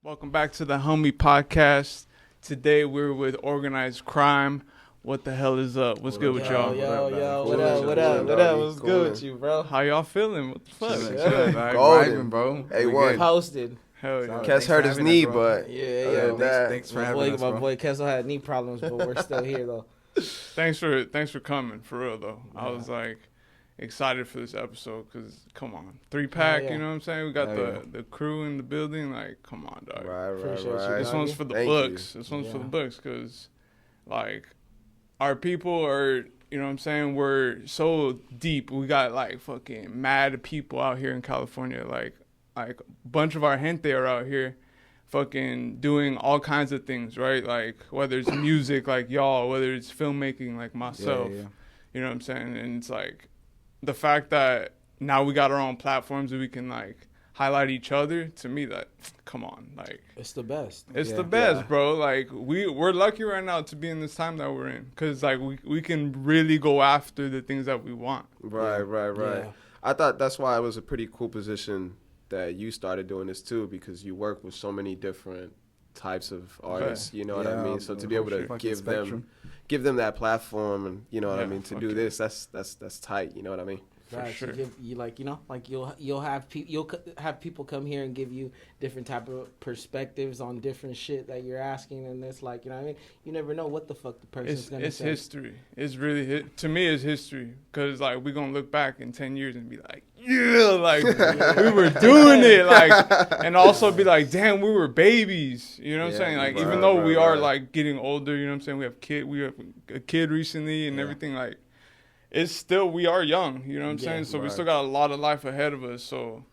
Welcome back to the Hawmie podcast. Today we're with Organized Krime. What the hell is up? What's good with y'all? Yo, what up? What's good with you, bro? How y'all feeling? What the fuck? Golden, bro. A1. Posted. Hell yeah. Kes hurt his knee, but Thanks for having us, bro. My boy Kessel had knee problems, but we're still here, though. Thanks for coming, for real, though. Yeah. I was, excited for this episode because, come on, 3-pack, you know what I'm saying? We got the crew in the building. Like, come on, dog. Right. This one's for the books. This one's for the books because, our people are, you know what I'm saying, we're so deep. We got, fucking mad people out here in California. Like a bunch of our gente are out here fucking doing all kinds of things, right? Like, whether it's music like y'all, whether it's filmmaking like myself. Yeah. You know what I'm saying? And it's the fact that now we got our own platforms that we can highlight each other, to me, come on, it's the best. It's the best, bro. We're lucky right now to be in this time that we're in, because we can really go after the things that we want. Right. Yeah. I thought that's why it was a pretty cool position that you started doing this too, because you work with so many different types of artists. You know what I mean? So to be able to give them that platform, and you know what I mean, to do this, that's tight. You know what I mean? Right, sure. You'll have people come here and give you different type of perspectives on different shit that you're asking, and it's you know what I mean. You never know what the fuck the person's gonna say. It's history. It's really to me, it's history, because we're gonna look back in 10 years and be we were doing it, and also be damn, we were babies. You know what I'm saying? Even though we are getting older, you know what I'm saying. We have a kid recently and everything. It's still, we are young, you know what I'm saying? So we still got a lot of life ahead of us. So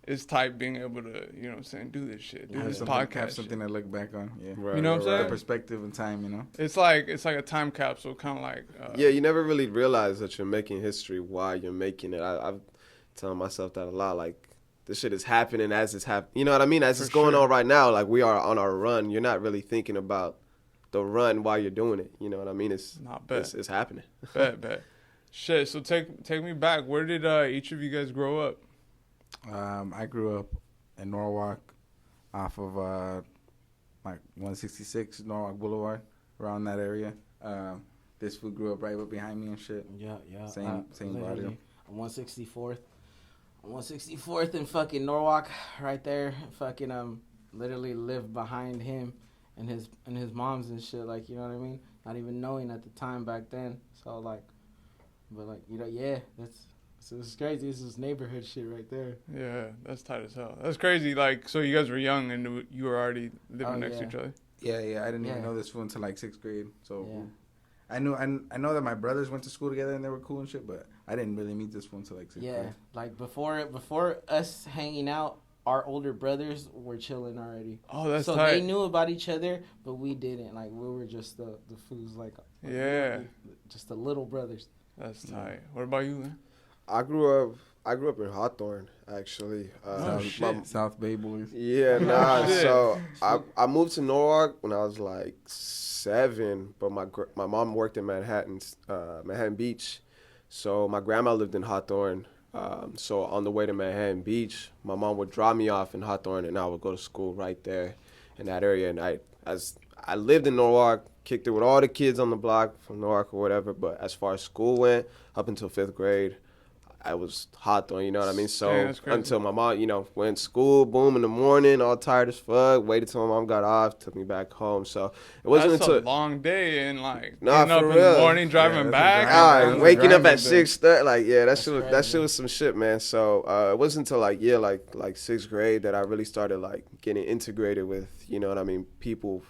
it's tight being able to, you know what I'm saying, do this shit, do this podcast. Have something to look back on. Yeah. You know what I'm saying? Perspective and time, you know? It's like a time capsule, kind of you never really realize that you're making history while you're making it. I'm telling myself that a lot. This shit is happening as it's happening. You know what I mean? As it's going on right now, we are on our run. You're not really thinking about the run while you're doing it. You know what I mean? It's happening. Bet. Shit, so take me back. Where did each of you guys grow up? I grew up in Norwalk, off of 166 Norwalk Boulevard, around that area. This food grew up right up behind me and shit. Yeah. Same barrio. On 164th in fucking Norwalk, right there. Fucking literally lived behind him and his mom's and shit. You know what I mean? Not even knowing at the time back then. So But this is crazy. This is neighborhood shit right there. Yeah, that's tight as hell. That's crazy. So you guys were young and you were already living next to each other. Yeah. I didn't even know this fool until 6th grade. So I know that my brothers went to school together and they were cool and shit, but I didn't really meet this fool until 6th grade. Yeah, before us hanging out, our older brothers were chilling already. Oh, that's so tight. They knew about each other, but we didn't. We were just the fools, just the little brothers. That's tight. What about you, man? I grew up in Hawthorne, actually. South Bay boys. Yeah, So I moved to Norwalk when I was 7, but my mom worked in Manhattan Beach. So my grandma lived in Hawthorne. So on the way to Manhattan Beach, my mom would drop me off in Hawthorne, and I would go to school right there in that area. And I lived in Norwalk, kicked it with all the kids on the block from Norwalk or whatever. But as far as school went, up until 5th grade, I was Hawthorne, you know what I mean? So until my mom, went to school, boom, in the morning, all tired as fuck, waited till my mom got off, took me back home. So it wasn't until... That's a long day and getting up in real. The morning, driving back. Waking up at 6:30, that shit was some shit, man. So it wasn't until 6th grade that I really started getting integrated with, you know what I mean, people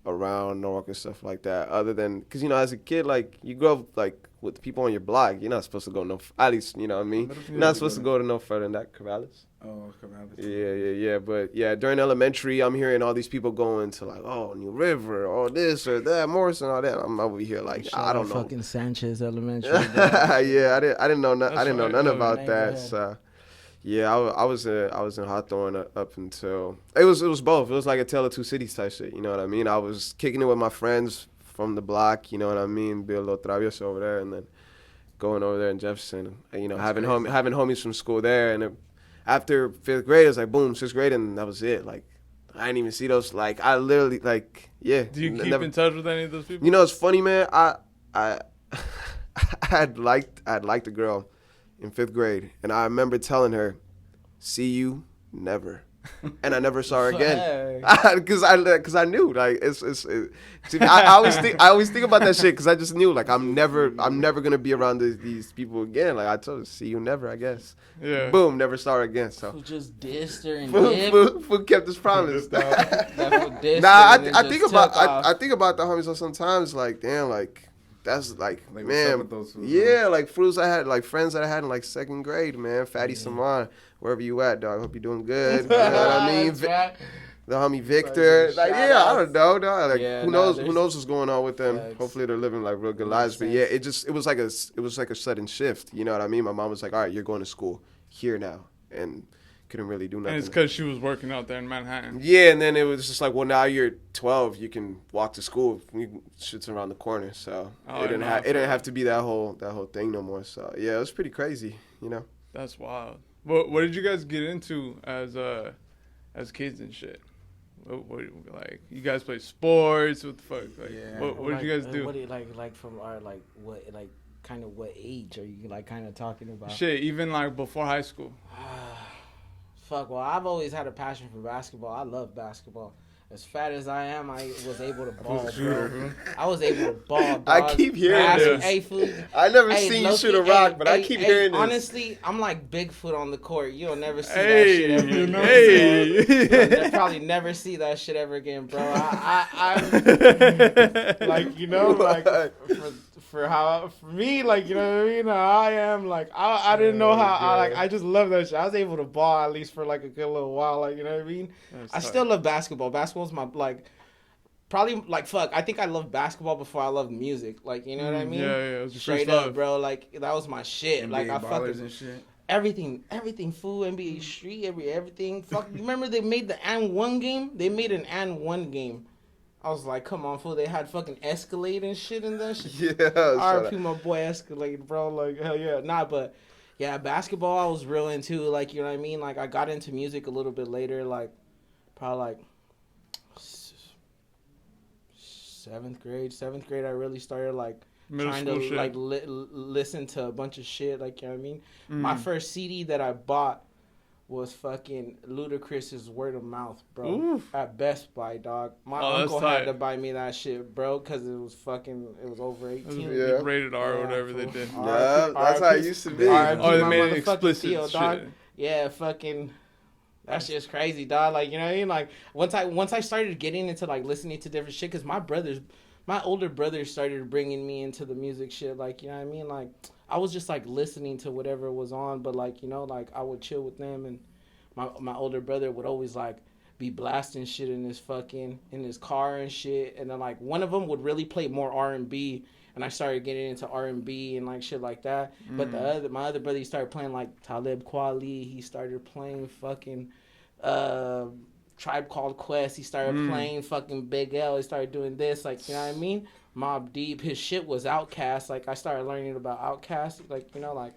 around Norwalk and stuff like that. Other than, because as a kid, you grow up with people on your block, you're not supposed to go at least, you know what I mean. You're not supposed to go to no further than that. Corvallis. Oh, Corvallis. Yeah. But during elementary, I'm hearing all these people going to New River, or this or that, Morrison, all that. I'm over here I don't know. Fucking Sanchez Elementary. Yeah, I didn't know none about that. So. Yeah, I was in Hawthorne up until it was both. It was like a Tale of Two Cities type shit. You know what I mean? I was kicking it with my friends from the block. You know what I mean? Bill Lo Travieso over there, and then going over there in Jefferson. And, having homies from school there, and after 5th grade, it was like, boom, 6th grade, and that was it. Like, I didn't even see those. Like, I literally, like, yeah. Do you keep in touch with any of those people? You know, it's funny, man. I I'd liked a girl in 5th grade, and I remember telling her, "See you never," and I never saw her again. Because I knew, like, see, I always think about that shit because I just knew, like, I'm never gonna be around these people again. Like, I told her, "See you never," I guess. Yeah. Boom, never saw her again. So Who just dissed her and Fool kept his promise. Nah, I think about the homies sometimes. Like, damn, like. That's like man, like friends I had in like 2nd grade, man. Fatty Saman, wherever you at, dog. Hope you're doing good. You know what I mean? Right. The homie Victor, like I don't know, dog. Like who knows what's going on with them? Hopefully they're living like real good lives. But yeah, it was like a sudden shift. You know what I mean? My mom was like, all right, you're going to school here now, and couldn't really do nothing. And it's because she was working out there in Manhattan. Yeah, and then it was just like, well, now you're 12, you can walk to school. Shit's around the corner, so it didn't have to be that whole thing no more. So yeah, it was pretty crazy, you know. That's wild. What did you guys get into as kids and shit? What like you guys play sports? What the fuck? Like, yeah. What did you guys do? What do you like from our what kind of what age are you like kind of talking about? Shit, even like before high school. Fuck, well, I've always had a passion for basketball. I love basketball. As fat as I am, I was able to ball, bro. I was able to ball, dog. I keep hearing this. Hey, food. I never seen you shoot a rock, but I keep hearing this. Honestly, I'm like Bigfoot on the court. You'll never see that shit ever. You know You'll probably never see that shit ever again, bro. I'm like, you know, like for me, like, you know what I mean? I am like, I didn't know how, I just love that shit. I was able to ball at least for like a good little while, like, you know what I mean? I still love basketball. Basketball's my, like, probably, like, fuck, I think I loved basketball before I loved music, like, you know what I mean? Yeah, it was straight up, bro, like, that was my shit. NBA like, I fucking and shit. Everything, fool, NBA Street, everything. Fuck, you remember they made the and 1 game? They made an and 1 game. I was like, come on, fool. They had fucking Escalade and shit in that shit. Yeah. RP my boy Escalade, bro. Like, hell yeah. Nah, but, yeah, basketball I was real into. Like, you know what I mean? Like, I got into music a little bit later. Like, probably, like, 7th grade. 7th grade, I really started, like, trying to, like, listen to a bunch of shit. Like, you know what I mean? My first CD that I bought was fucking Ludacris's Word of Mouth, bro. Oof. At Best Buy, dog. My uncle had to buy me that shit, bro, because it was over 18. Yeah. Rated R or whatever they did. Yeah, that's how it used to be. Or they made it explicit shit. Dog. Yeah, fucking... That shit's crazy, dog. Like, you know what I mean? Like, once I started getting into, like, listening to different shit, because my older brothers started bringing me into the music shit, like, you know what I mean? Like, I was just, like, listening to whatever was on, but, like, you know, like, I would chill with them, and my older brother would always, like, be blasting shit in his car and shit, and then, like, one of them would really play more R&B, and I started getting into R&B and, like, shit like that, but my other brother, he started playing, like, Talib Kweli, he started playing fucking, Tribe Called Quest, he started playing fucking Big L, he started doing this, like, you know what I mean? Mobb Deep, his shit was Outcast, like, I started learning about Outcast, like, you know, like,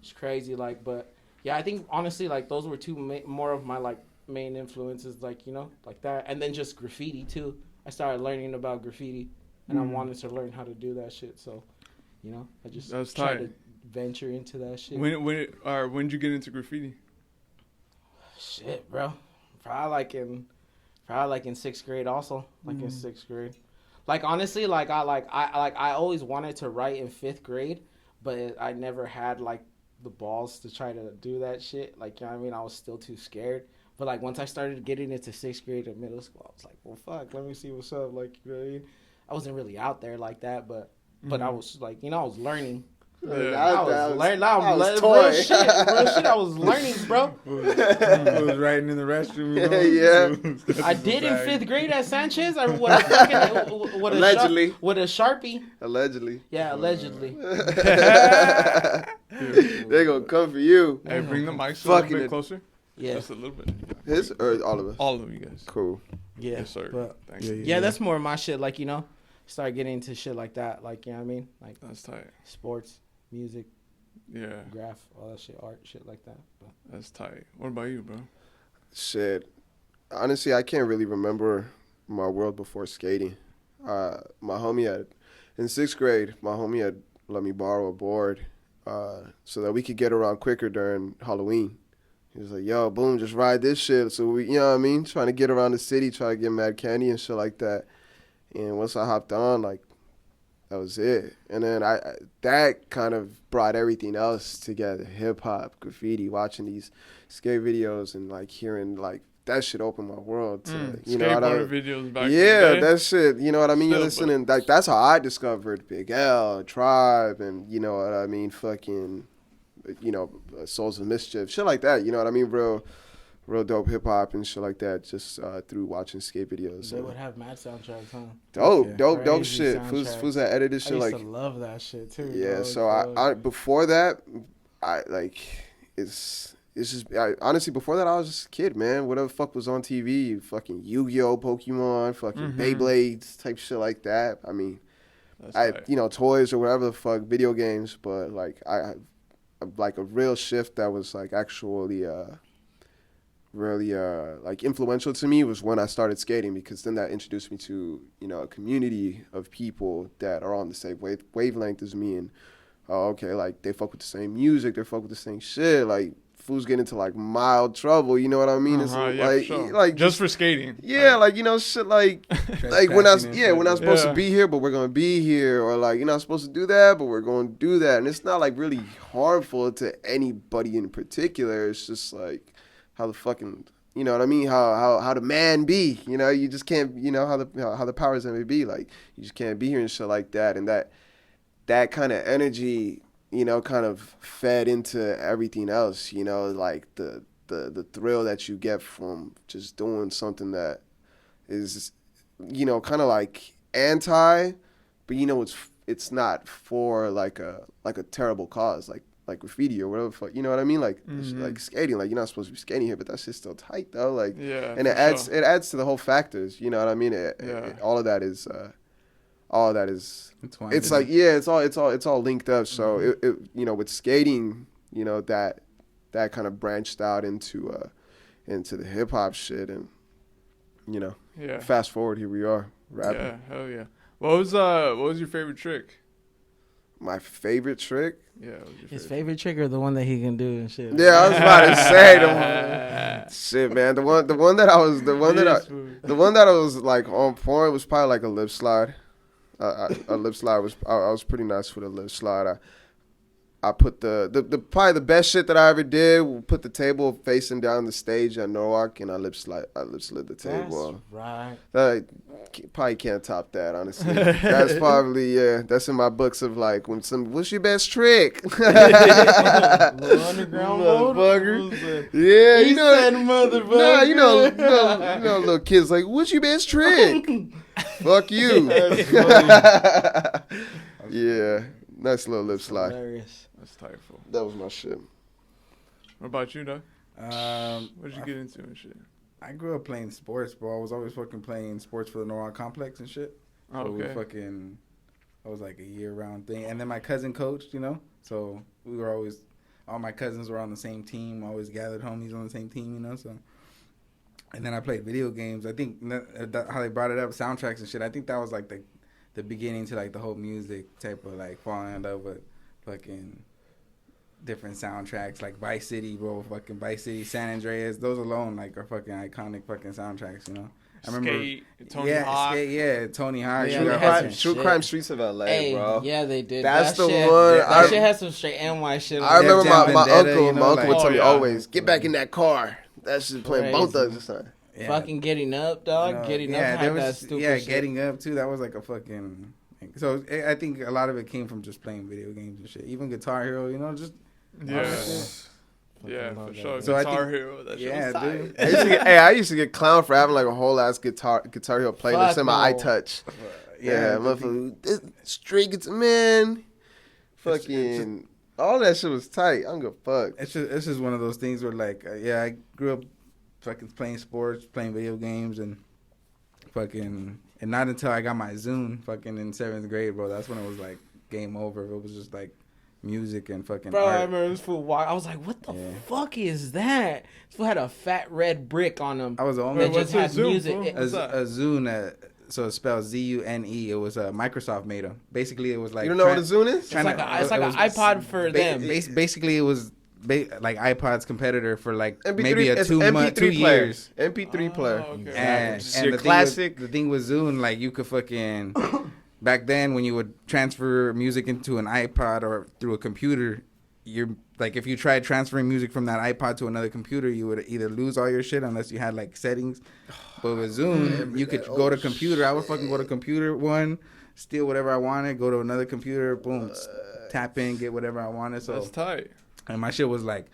it's crazy, like, but, yeah, I think, honestly, like, those were two more of my, like, main influences, like, you know, like that, and then just graffiti, too. I started learning about graffiti, and I wanted to learn how to do that shit, so, you know, I just tried to venture into that shit. When did you get into graffiti? Shit, bro. Probably like in 6th grade also. Like in 6th grade. Like honestly, like I always wanted to write in 5th grade, but I never had like the balls to try to do that shit. Like, you know what I mean? I was still too scared. But like once I started getting into 6th grade and middle school, I was like, well fuck, let me see what's up. Like, you know what I mean? I wasn't really out there like that, but I was like, you know, I was learning. Yeah. I was learning. Real shit, I was learning, bro. I was writing in the restroom. You know? Yeah. I did in 5th grade at Sanchez. I with a Sharpie. Allegedly. Yeah, allegedly. They're gonna come for you. Hey, bring the mic a little bit closer. Yeah, just a little bit. His or all of us? All of you guys. Cool. Yeah, yes, sir. But, thanks. Yeah, that's more of my shit. Like, you know, start getting into shit like that. Like, you know what I mean? Like, that's tight. Sports, music, Yeah. graph, all that shit, art, shit like that. But. That's tight. What about you, bro? Shit. Honestly, I can't really remember my world before skating. In 6th grade, my homie had let me borrow a board so that we could get around quicker during Halloween. He was like, yo, boom, just ride this shit. So we, you know what I mean? Trying to get around the city, trying to get mad candy and shit like that. And once I hopped on, like, that was it. And then that kind of brought everything else together. Hip hop, graffiti, watching these skate videos and like hearing like that shit opened my world to you know what I mean? Videos back yeah, in the day. that shit, you know what I mean? Still, You're listening, like that's how I discovered Big L, Tribe, and you know what I mean, fucking, you know, Souls of Mischief, shit like that. You know what I mean? Real dope hip hop and shit like that. Just through watching skate videos. They would have mad soundtracks, huh? Dope shit. Fools that edited shit I used like. to love that shit too. Yeah. Dog, So I before that, I like it's just honestly before that I was just a kid, man. Whatever the fuck was on TV, fucking Yu-Gi-Oh, Pokemon, fucking Beyblades type shit like that. I mean, you know, toys or whatever the fuck, video games, but like I like a real shift that was like actually really like influential to me was when I started skating, because then that introduced me to, you know, a community of people that are on the same wavelength as me, and okay, like they fuck with the same music, they fuck with the same shit, like fools get into like mild trouble, you know what I mean? It's like, sure. like just for skating. Yeah, like you know, shit like like when I was supposed to be here, but we're gonna be here, or like you're not supposed to do that, but we're gonna do that, and it's not like really harmful to anybody in particular. It's just like how the fucking, you know what I mean? How the man be, you know? You just can't, you know, how the powers that may be, like you just can't be here and shit like that, and that kind of energy, you know, kind of fed into everything else, you know, like the thrill that you get from just doing something that is, you know, kind of like anti, but you know it's not for like a terrible cause, like graffiti or whatever the fuck, you know what I mean? Like like skating, like you're not supposed to be skating here, but that shit's still tight though, like and it adds to the whole factors, you know what I mean? All of that is it's like it's all linked up. So it you know, with skating, you know, that kind of branched out into the hip hop shit, and you know, fast forward, here we are rapping. Yeah, hell yeah. What was your favorite trick? My favorite trick? Yeah, his favorite trick or the one that he can do and shit. Yeah, I was about to say the one. Shit, man, the one that I was like on point was probably like a lip slide. A lip slide was I was pretty nice with a lip slide. I put the probably the best shit that I ever did. Put the table facing down the stage at Norwalk, and I lip slid the table. That's right. Probably can't top that, honestly. That's probably that's in my books of like what's your best trick? Little underground motherfucker. Yeah, you know, said motherfucker. Nah, you know, little kids like, what's your best trick? Fuck you. Yeah, nice little lip slide. Hilarious. That's typeful. That was my shit. What about you, Doug? What'd you get into and shit? I grew up playing sports, bro. I was always fucking playing sports for the Norwalk Complex and shit. So okay. I was like a year-round thing. And then my cousin coached, you know? So we were always, all my cousins were on the same team. Always gathered homies on the same team, you know? So, and then I played video games. I think how they brought it up, soundtracks and shit. I think that was like the beginning to like the whole music type of like falling in love with fucking different soundtracks, like Vice City, bro, fucking Vice City, San Andreas, those alone like are fucking iconic fucking soundtracks, you know. I remember Tony Hawk. Tony Hawk. True Crime Streets of LA, bro. Yeah, they did. That's the shit, one. That shit has some straight NY shit. I remember my Vendetta, uncle would tell me always, get back in that car. That's just playing both of us. Yeah. Fucking Getting Up, dog. Getting Up had that stupid shit. Getting Up too. That was like a fucking. So I think a lot of it came from just playing video games and shit. Even Guitar Hero, you know, just. Yeah, for sure. So Guitar Hero, that shit was tight. Dude. I used to get clowned for having like a whole ass Guitar Hero playlist in my iTouch. Motherfucker, straight guitar, man. Fucking all that shit was tight. I don't give a fuck. It's just one of those things where like I grew up fucking playing sports, playing video games, and fucking, and not until I got my Zune fucking in 7th grade, bro. That's when it was like game over. It was just like music and fucking Bro, art. I remember this fool walk. I was like, "What the fuck is that?" This fool had a fat red brick on him. I was the only That just had music. a Zune. So it's spelled Zune. It was Microsoft made them. Basically, it was like You don't know what a Zune is? It's like an iPod for them. Basically, it was like iPod's competitor for like MP3, maybe it's 2 MP3 years. MP3 player. Okay. And your classic. The thing with Zune, like you could fucking back then when you would transfer music into an iPod or through a computer, you're like if you tried transferring music from that iPod to another computer, you would either lose all your shit unless you had like settings. But with Zune, you could go to computer. I would fucking go to computer one, steal whatever I wanted, go to another computer, boom, tap in, get whatever I wanted. So that's tight. And my shit was like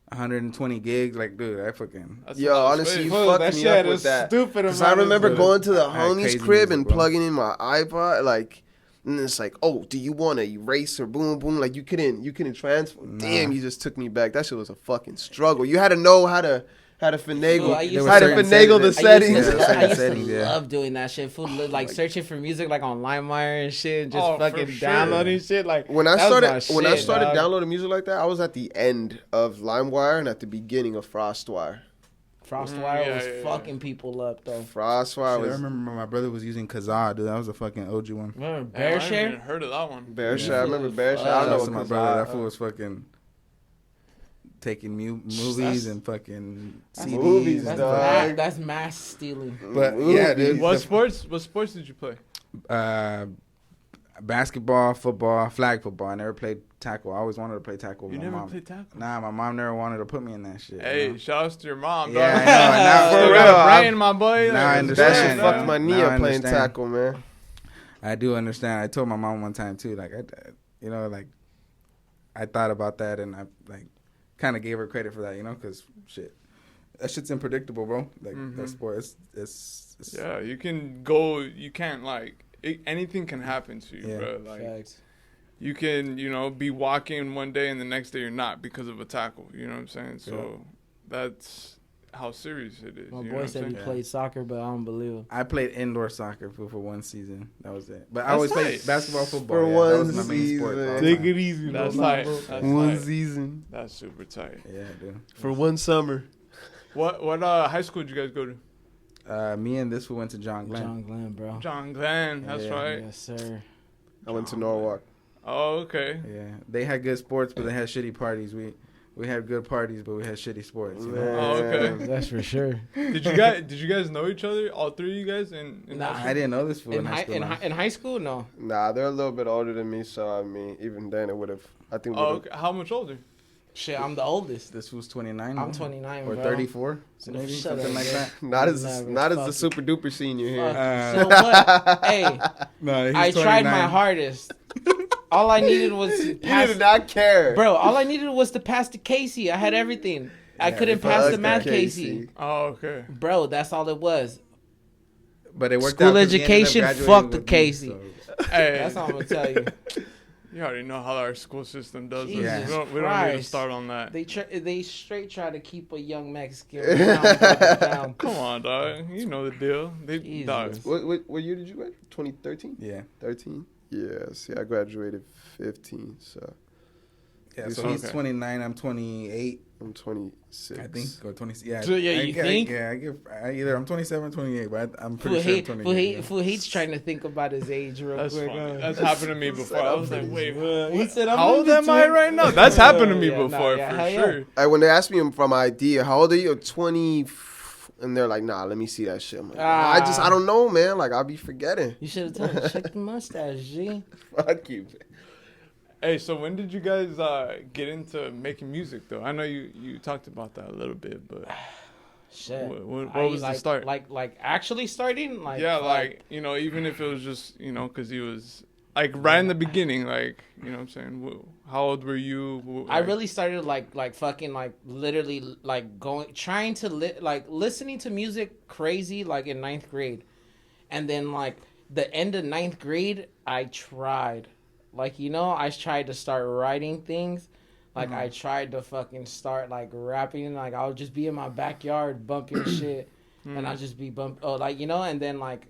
120 gigs. Like, dude, I fucking... Yo, honestly, you fucked me up with that. Stupid. Because I remember going to the homie's crazy crib music, and bro. plugging in my iPod, like, and it's like, oh, do you want to erase or boom, boom? Like, you couldn't transfer. Nah. Damn, you just took me back. That shit was a fucking struggle. You had to know how to finagle. Fool, How to finagle the settings. I used to Yeah. love doing that shit. Fool, like searching for music like on LimeWire and shit, and just Oh, for fucking sure. downloading shit. Like When I that was my started shit, dog. downloading music like that, I was at the end of LimeWire and at the beginning of FrostWire. FrostWire Yeah, was yeah. fucking people up though. FrostWire I was remember my brother was using Kazaa, dude. That was a fucking OG one. Remember Damn, I haven't Bearshare? even heard of that one. Bearshare. I remember Bearshare. I Shout don't know out what to my Kazaa- brother. That fool was fucking taking movies and fucking CDs. movies, and dog. That's mass stealing. But yeah, dude. What sports did you play? Basketball, football, flag football. I never played tackle. I always wanted to play tackle. You with my never mom. played tackle? Nah, my mom never wanted to put me in that shit. Hey, you know? shout outs to your mom, dog. Yeah, I know. Now, For For real, real, brain, my boy. now I Like, understand. That shit Yeah, fucked my knee now I up playing understand. tackle, man. I do understand. I told my mom one time too, like I thought about that and I like kind of gave her credit for that, you know, because shit, that shit's unpredictable, bro. Like that sport, it's Yeah, you can go. You can't anything can happen to you, Yeah. bro. Like Facts. you can, be walking one day and the next day you're not because of a tackle. You know what I'm saying? So that's how serious it is. My you know boy what I'm said he saying? played soccer, but I don't believe him. I played indoor soccer for 1 season. That was it. But I That's always played nice. basketball, football. For yeah, one that was my main sport. season. all the Take time. it easy, That's bro. tight. That's One tight. season That's super tight. Yeah, dude. for one summer. What high school did you guys go to? Me and this one went to John Glenn. John Glenn, bro. John Glenn. That's Yeah. right. Yes, sir. I went to Norwalk. Oh, okay. Yeah, they had good sports, but they had shitty parties. We had good parties, but we had shitty sports. You know? Man. Oh, okay. That's for sure. Did you guys know each other? All three of you guys in Nah. high I didn't know this fool In in high school. in high school, no. Nah, they're a little bit older than me, so I mean, even then it would have. I think. Oh, would've- okay. How much older? Shit, I'm the oldest. This was 29. I'm no? 29, or bro. 34, so maybe Shut something up, like bro. that. Not as Never not as the fucking- super duper senior here. So what? Hey, No, I tried my hardest. All I needed was to You pass. did not care, Bro, all I needed was to pass the Casey. I had everything. I couldn't fuck pass the that math Casey. Casey. Oh, okay. Bro, that's all it was. But it worked School out 'cause he ended up education, graduating fuck the with me, Casey. so- Hey, That's all I'm gonna tell you. you already know how our school system does this. Jesus We don't need to Christ. start on that. They straight try to keep a young Mexican down. Come on, dog. You know the deal. Jesus. Dog. What year did you graduate? 2013? Yeah, 13? Yes. Yeah, I graduated 15, so yeah. He's So he's okay. 29. I'm 28. I'm 26. I think, or 20. Yeah. So, yeah, you think? Either I'm 27, 28, but I'm pretty Fool sure I'm hate, 28. fool hates trying to think about his age real That's quick. funny. That's happened to me before. I was like, wait, He said, I'm how old in am I between. right now? That's happened to me Yeah, nah, before, yeah, for hell yeah. sure. When they asked me for my ID, how old are you? 20. And they're like, nah, let me see that shit. I'm like, I don't know, man. Like, I'll be forgetting. You should have told him, check the mustache, G. Fuck you. Hey, so when did you guys get into making music, though? I know you talked about that a little bit, but Shit. what was the start? Like actually starting? Like, Yeah, like, even if it was just, because he was, like, right in the beginning, like, you know what I'm saying? How old were you? I really started like fucking like literally like trying to listening to music crazy like in 9th grade, and then like the end of 9th grade I tried, I tried to start writing things, like I tried to fucking start like rapping, like I would just be in my backyard bumping shit, and I'd just be and then like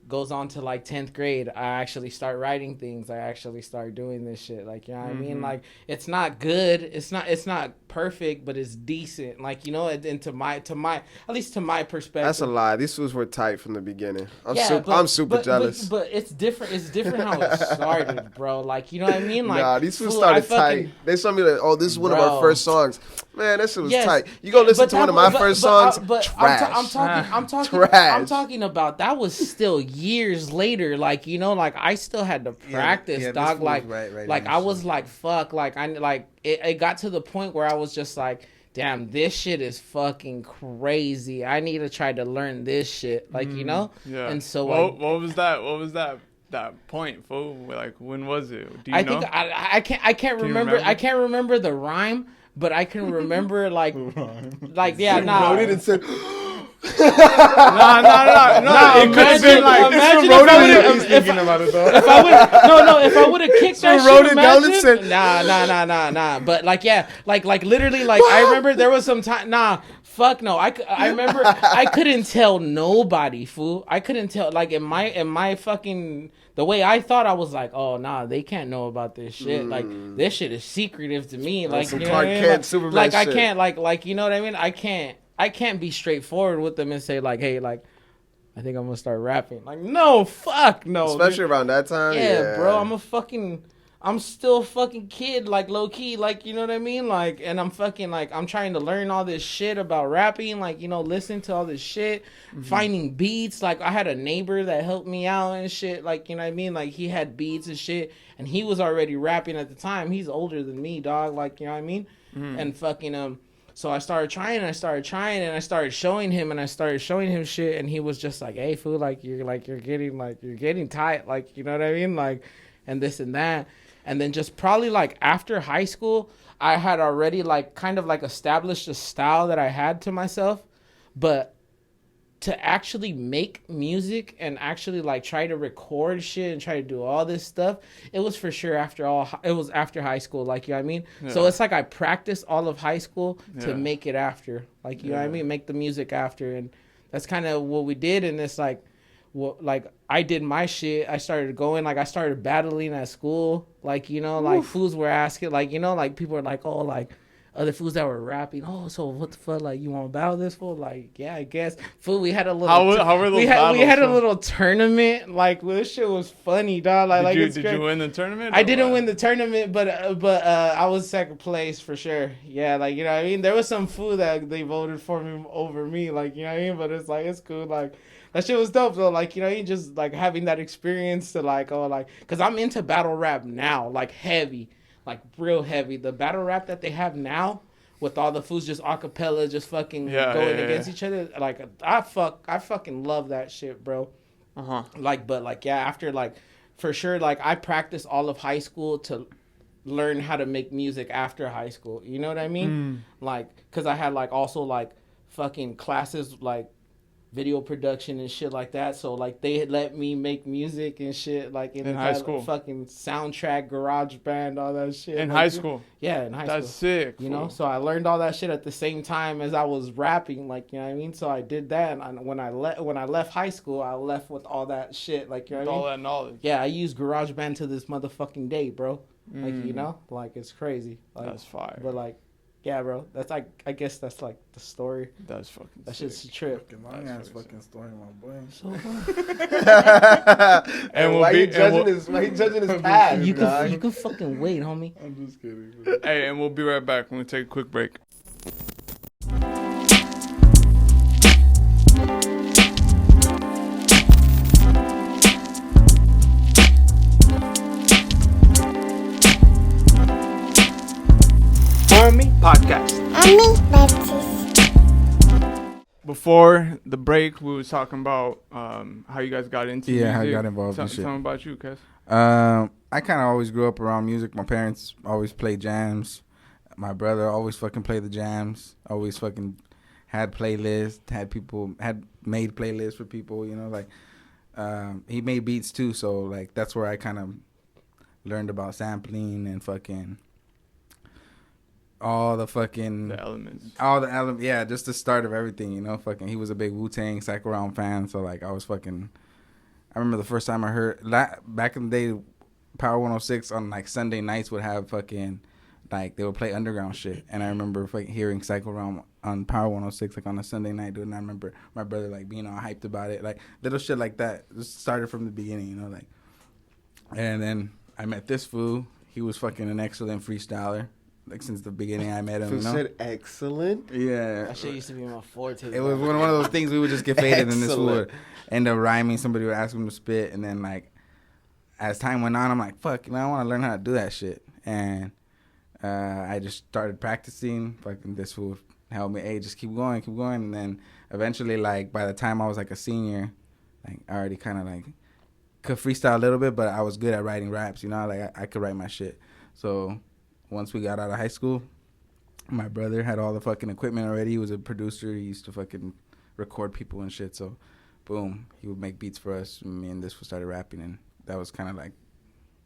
goes on to like 10th grade, I actually start writing things. I actually start doing this shit. Like, you know what I mean? Like, it's not good. It's not perfect, but it's decent. Like, you know, and to my at least to my perspective. That's a lie. These fools were tight from the beginning. I'm super jealous. But it's different. It's different how it started, bro. Like, you know what I mean? Like, nah, these fools started tight. They told me that, oh, this is one of our first songs. Man, that shit was tight. You go listen to one of my first songs, trash. I'm talking about that was still years later. Like, you know, like I still had to practice, dog. Like, like I was like, fuck. Like it got to the point where I was just like, damn, this shit is fucking crazy. I need to try to learn this shit. Like, you know? Yeah. And so what was that point, fool? Like, when was it? Do you know? I can't remember. I can't remember the rhyme, but I can remember like yeah, nah. Wrote it and said, no. It could have been like, if I would have kicked that shit, wrote it down and said, nah. But like, yeah, like literally, like I remember there was some time. Nah, fuck no. I remember I couldn't tell nobody, fool. I couldn't tell. Like in my fucking. The way I thought, I was like, oh, nah, they can't know about this shit. Like, this shit is secretive to me. Like, you know what I mean? Like I can't, like, you know what I mean? I can't be straightforward with them and say, like, hey, like, I think I'm going to start rapping. Like, no, fuck, no. Especially around that time? Yeah, bro, I'm still a fucking kid, like, low-key, like, you know what I mean? Like, and I'm fucking, like, I'm trying to learn all this shit about rapping, like, you know, listen to all this shit, finding beats. Like, I had a neighbor that helped me out and shit, like, you know what I mean? Like, he had beats and shit, and he was already rapping at the time. He's older than me, dog, like, you know what I mean? And fucking, so I started trying, and I started showing him shit, and he was just like, hey, fool, you're getting tight, like, you know what I mean? Like, and this and that. And then just probably like after high school, I had already like kind of like established a style that I had to myself. But to actually make music and actually like try to record shit and try to do all this stuff, it was for sure after high school, like, you know what I mean? Yeah. So it's like I practiced all of high school to make it after, like, you know what I mean? Make the music after. And that's kind of what we did. And it's like, well, like I did my shit. I started battling at school. Like, you know, like fools were asking, like, you know, like people were like, oh, like other fools that were rapping. Oh, so what the fuck? Like, you want to battle this fool? Like, yeah, I guess. Fool, we had a little. How were those battles? We had a little tournament. Like, this shit was funny, dog. Like, did you win the tournament? I didn't win the tournament, but I was second place for sure. Yeah, like, you know what I mean. There was some fool that they voted for me over me. Like, you know what I mean. But it's like, it's cool. Like. That shit was dope, though. Like, you know, you just, like, having that experience to, like, oh, like, because I'm into battle rap now, like, heavy, like, real heavy. The battle rap that they have now with all the fools just acapella, just fucking going against each other, like, I fucking love that shit, bro. Like, but, like, yeah, after, like, for sure, like, I practiced all of high school to learn how to make music after high school. You know what I mean? Like, because I had, like, also, like, fucking classes, like, video production and shit like that. So like they had let me make music and shit like in high school, fucking soundtrack, garage band, all that shit. In high school. Yeah, in high school. That's sick. You know, so I learned all that shit at the same time as I was rapping, like, you know what I mean? So I did that, and when I left high school, I left with all that shit, like, you know what I mean? All that knowledge. Yeah, I use garage band to this motherfucking day, bro. Like, you know, like, it's crazy. Like, that's fire. But like, yeah, bro. That's like, I guess that's like the story. That's fucking. That's just a trip. Long ass fucking story, my boy. So and why you judging his past? You can fucking wait, homie. I'm just kidding. Hey, and we'll be right back. We're gonna take a quick break. Hawmie podcast. Before the break, we was talking about how you guys got into music. How I got involved in shit. Tell me about you, Kes. I kind of always grew up around music. My parents always played jams. My brother always fucking played the jams. Always fucking had playlists. Had made playlists for people. You know, like he made beats too. So like that's where I kind of learned about sampling and fucking. All the elements. Yeah, just the start of everything, you know. Fucking, he was a big Wu-Tang Cycle Round fan, so like I I remember the first time I heard back in the day, Power 106 on like Sunday nights would have fucking like they would play underground shit, and I remember hearing Cycle Realm on Power 106 like on a Sunday night, dude. And I remember my brother like being all hyped about it, like little shit like that. Just started from the beginning, you know, like. And then I met this fool. He was fucking an excellent freestyler. Like since the beginning, I met him. Who you know? said excellent? Yeah. That shit used to be my forte. It was one of those things we would just get faded, and this would end up rhyming. Somebody would ask him to spit, and then like as time went on, I'm like, fuck, man, I want to learn how to do that shit. And I just started practicing. Fucking this fool helped me. Hey, just keep going. And then eventually, like by the time I was like a senior, like I already kind of like could freestyle a little bit, but I was good at writing raps. You know, like I could write my shit. So once we got out of high school, my brother had all the fucking equipment already. He was a producer. He used to fucking record people and shit. So, boom, he would make beats for us. And me and this started rapping, and that was kind of like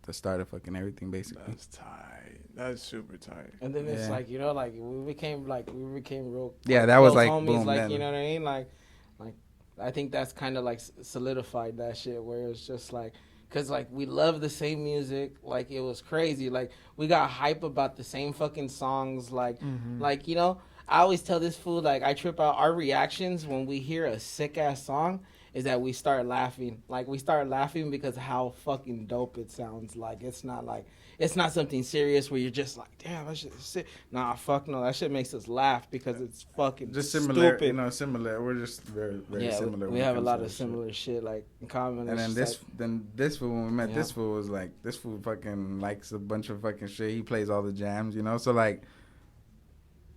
the start of fucking everything, basically. That's tight. That's super tight. And then it's like, you know, like we became real. Yeah, that was like homies, boom. Like then. you know what I mean? Like I think that's kind of like solidified that shit where it's just like. Cause like we love the same music, like it was crazy. Like we got hype about the same fucking songs. Like, like you know, I always tell this fool like I trip out. Our reactions when we hear a sick ass song is that we start laughing. Like we start laughing because how fucking dope it sounds. Like it's not something serious where you're just like, damn, that shit is sick. Nah, fuck no, that shit makes us laugh because it's fucking just similar. stupid. You know, similar. We're just very similar. We have a lot of similar shit like in common. And then this fool, when we met, Yeah. this fool was like, this fool fucking likes a bunch of fucking shit. He plays all the jams, you know. So like,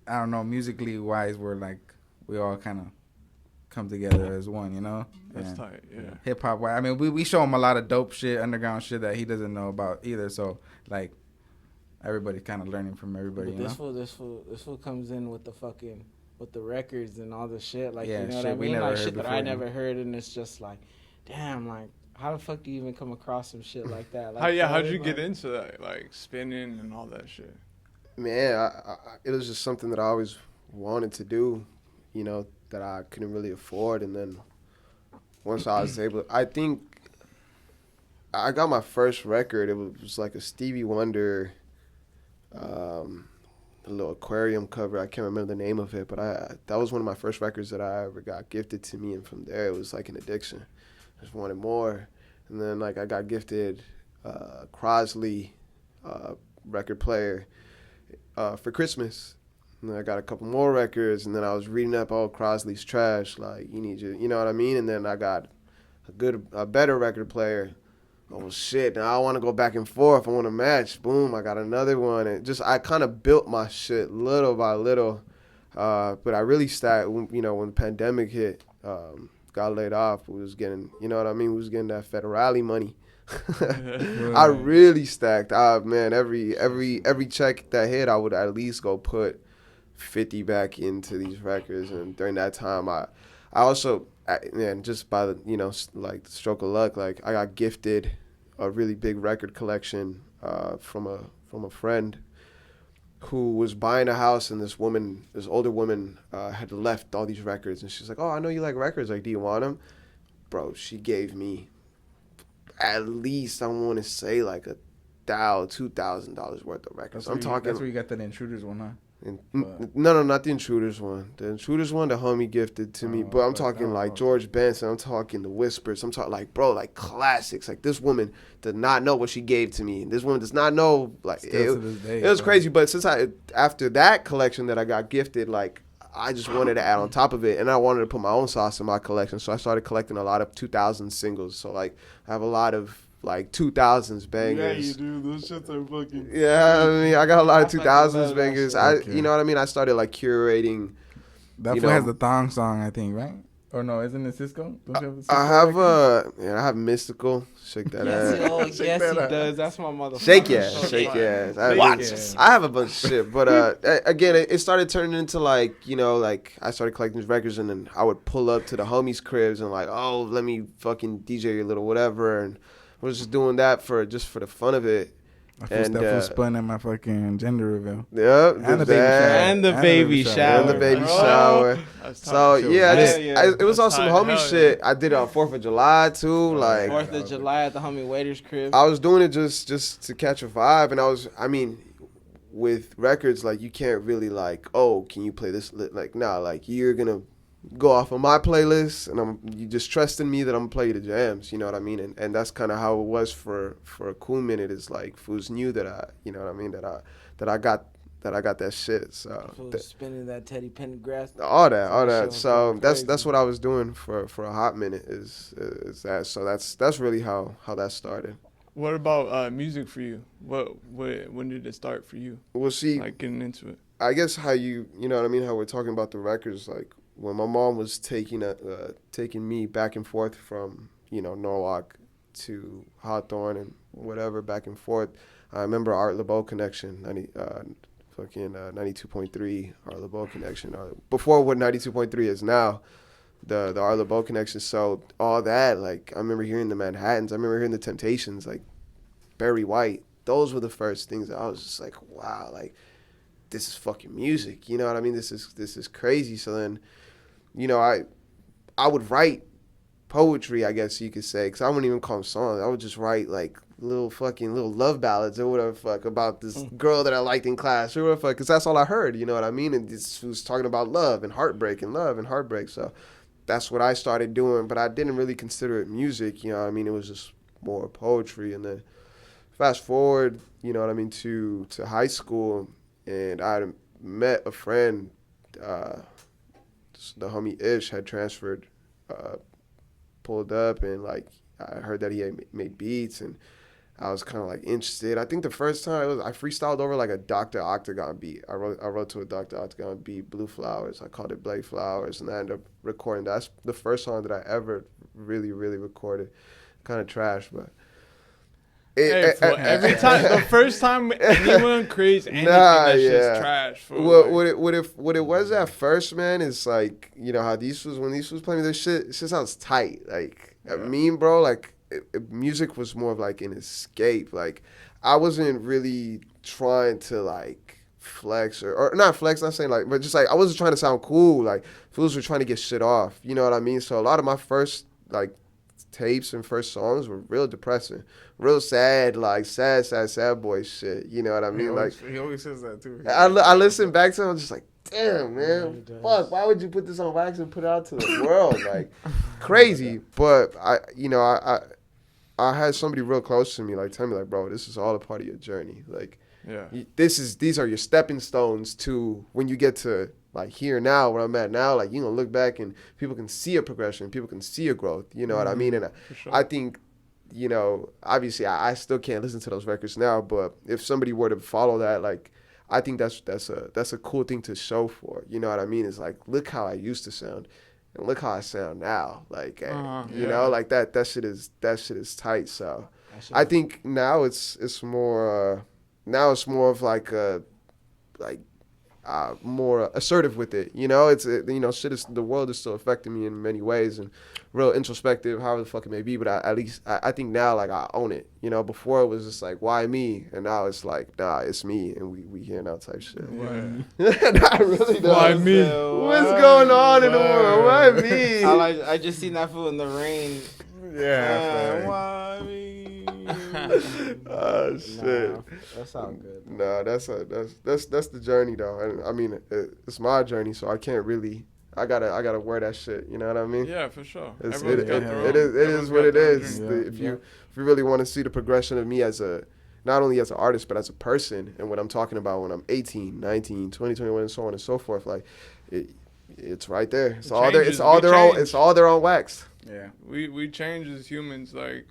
I don't know, musically wise, we're like, we all kind of come together as one, you know. That's tight. Yeah. Hip hop. I mean, we show him a lot of dope shit, underground shit that he doesn't know about either. So like, everybody's kind of learning from everybody. But this fool comes in with the records and all the shit. Like, you know what I mean? Like shit that I never heard, and it's just like, damn, like how the fuck do you even come across some shit like that? Like, how'd you get into that? Like spinning and all that shit. Man, it was just something that I always wanted to do, you know, that I couldn't really afford. And then once I was able, I think I got my first record. It was like a Stevie Wonder, a little aquarium cover. I can't remember the name of it, but that was one of my first records that I ever got gifted to me. And from there, it was like an addiction. I just wanted more. And then like I got gifted Crosley record player for Christmas. And then I got a couple more records, and then I was reading up all Crosley's trash, like, you know what I mean? And then I got a better record player. Oh, shit, now I want to go back and forth. I want to match. Boom, I got another one. And just, I kind of built my shit little by little. But I really started, you know, when the pandemic hit, got laid off, we was getting, you know what I mean? We was getting that federale money. I really stacked. Man, every check that hit, I would at least go put 50 back into these records. And during that time, I also, man, just by the, you know, like the stroke of luck, like I got gifted a really big record collection from a friend who was buying a house, and this older woman had left all these records, and she's like, oh, I know you like records, like, do you want them? Bro, she gave me at least, I want to say, like $2,000 worth of records. That's where you got that Intruders one, huh? No, not the Intruders one. The Intruders one, the homie gifted to me. But I'm talking like George Benson. I'm talking the Whispers. I'm talking like, bro, like classics. Like this woman did not know what she gave to me. This woman does not know. Like it was crazy. But after that collection that I got gifted, like I just wanted to add on top of it, and I wanted to put my own sauce in my collection. So I started collecting a lot of 2000 singles. So like I have a lot of like 2000s bangers. Yeah, you do. Those shits are fucking. Yeah, I mean, I got a lot of 2000s bangers. You know what I mean? I started like curating. That fool has the thong song, I think, right? Or no, isn't it Cisco? I have Mystical. Shake that ass. Yes, he does. That's my motherfucker. Shake your ass. I have a bunch of shit, but again, it started turning into like, you know, like I started collecting these records, and then I would pull up to the homies' cribs and like, oh, let me fucking DJ a little whatever, and I was just doing that for the fun of it. And stuff was spun at my fucking gender reveal. Yep, And the baby shower. And the baby shower. And the baby Bro. shower. So yeah, it was on some Hell homie yeah. shit. I did it on 4th of July too. Like 4th of July at the homie waiter's crib. I was doing it just to catch a vibe, and I mean, with records like you can't really like, oh, can you play this? Like nah, like you're gonna go off on my playlist, and you just trusting me that I'm gonna play the jams. You know what I mean? And that's kind of how it was for a cool minute. Is like fools knew that I, you know what I mean, that I got that shit. So Spinning that Teddy Pendergrass. all that. So Crazy. that's what I was doing for a hot minute. Is that? So that's really how that started. What about music for you? When did it start for you? We'll see. Like getting into it. I guess how you know what I mean. How we're talking about the records, like when my mom was taking me back and forth from Norwalk to Hawthorne and whatever back and forth. I remember Art LeBeau connection, 92.3 Art LeBeau connection, before what 92.3 is now, the Art LeBeau connection. So all that, like I remember hearing the Manhattans, I remember hearing the Temptations, like Barry White. Those were the first things that I was just like, wow, like this is fucking music. You know what I mean? This is crazy. So then, I would write poetry, I guess you could say, because I wouldn't even call them songs. I would just write like little love ballads or whatever fuck about this girl that I liked in class or whatever fuck, because that's all I heard. You know what I mean? And this was talking about love and heartbreak and love and heartbreak. So that's what I started doing, but I didn't really consider it music. You know what I mean? It was just more poetry. And then fast forward, you know what I mean, to high school, and I had met a friend. The homie Ish had transferred, pulled up, and like I heard that he had made beats, and I was kind of like interested. I think the first time I freestyled over like a Dr. Octagon beat. I wrote to a Dr. Octagon beat, Blue Flowers. I called it Blake Flowers, and I ended up recording. That's the first song that I ever really recorded. Kind of trash, but. Every time, the first time anyone creates anything, that shit's trash. What it was at first, man, is like, how when these was playing this shit, it just sounds tight. Like, I mean, bro, like, music was more of like an escape. Like, I wasn't really trying to like flex or not flex, not saying like, but just like, I wasn't trying to sound cool. Like, fools were trying to get shit off. You know what I mean? So a lot of my first, like, tapes and first songs were real depressing, real sad, like sad boy shit. You know what I mean? He always says that too. I listen back to him, I'm just like, damn, man, fuck, why would you put this on wax and put it out to the world? Like, crazy. But I had somebody real close to me, like, tell me, like, bro, this is all a part of your journey. Like, these are your stepping stones to when you get to like here now, where I'm at now, like you're gonna look back and people can see a progression, people can see a growth, you know what I mean? And sure. I think, obviously I still can't listen to those records now, but if somebody were to follow that, like I think that's a cool thing to show for, you know what I mean? It's like, look how I used to sound and look how I sound now. Like like that shit is tight. So I think now it's more of like a more assertive with it, shit is, the world is still affecting me in many ways and real introspective, however the fuck it may be, but at least I think now, like, I own it, before it was just like, why me, and now it's like, nah, it's me, and we here now type shit. I really don't. Why me? What's going on in the world? Why me? I just seen that fool in the rain. Why me? Oh shit! Nah, that sounds good. Nah, that's the journey though, and I mean it's my journey, so I can't really. I gotta wear that shit. You know what I mean? Yeah, for sure. It is what it is. If you really want to see the progression of me as not only as an artist but as a person, and what I'm talking about when I'm 18, 19, 20, 21, and so on and so forth, like it's right there. It's all there. It's all there on wax. Yeah, we change as humans, like.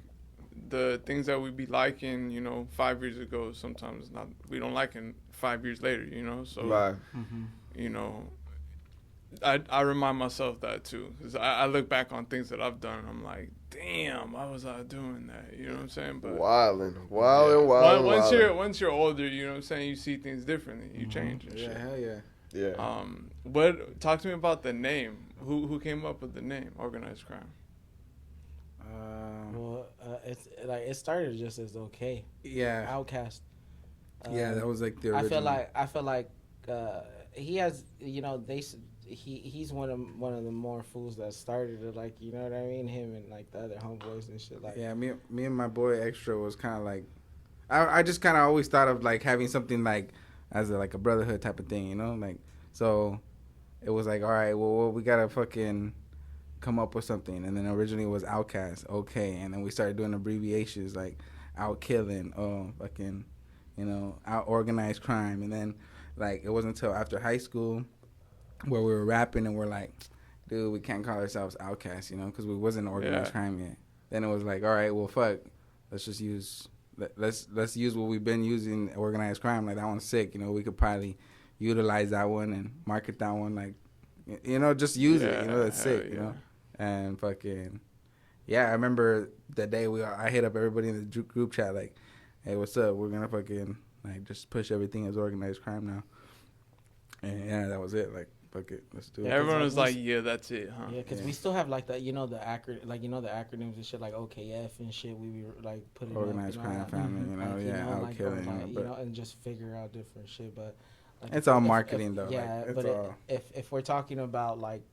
The things that we be liking, 5 years ago, sometimes not. We don't like it 5 years later, So, right. I remind myself that too, because I look back on things that I've done. And I'm like, damn, why was I doing that? You know what I'm saying? But wilding. Once you're older, you know what I'm saying. You see things differently. You change and shit. Hell yeah. Yeah. Talk to me about the name. Who came up with the name Organized Krime? It's like it started just as okay. Yeah. Outcast. Yeah, that was like the original. I feel like he has, you know, he's one of the more fools that started it, like, you know what I mean, him and like the other homeboys and shit, like. Yeah, me and my boy Extra was kind of like, I just kind of always thought of like having something like as like a brotherhood type of thing, you know, like, so it was like, all right, well we gotta fucking come up with something, and then originally it was Outcast, okay, and then we started doing abbreviations like Out Killing, fucking, you know, Out Organized Krime, and then like it wasn't until after high school where we were rapping and we're like, dude, we can't call ourselves Outcast, you know, because we wasn't organized crime yet. Then it was like, all right, well, fuck, let's just use let's use what we've been using, organized crime. Like, that one's sick, you know. We could probably utilize that one and market that one, like, you know, just use it, you know. That's sick, you know. And fucking, yeah, I remember the day I hit up everybody in the group chat like, hey, what's up? We're gonna fucking like just push everything as organized crime now. And yeah, that was it. Like, fuck it, let's do it. Everyone was like, yeah, that's it, huh? Yeah, because we still have like the, you know, the acronyms and shit, like OKF and shit. We be like putting organized crime family, you know, like, yeah, out like, killing, like, you you know, and just figure out different shit. But like, it's all marketing though. Yeah, like, but if we're talking about like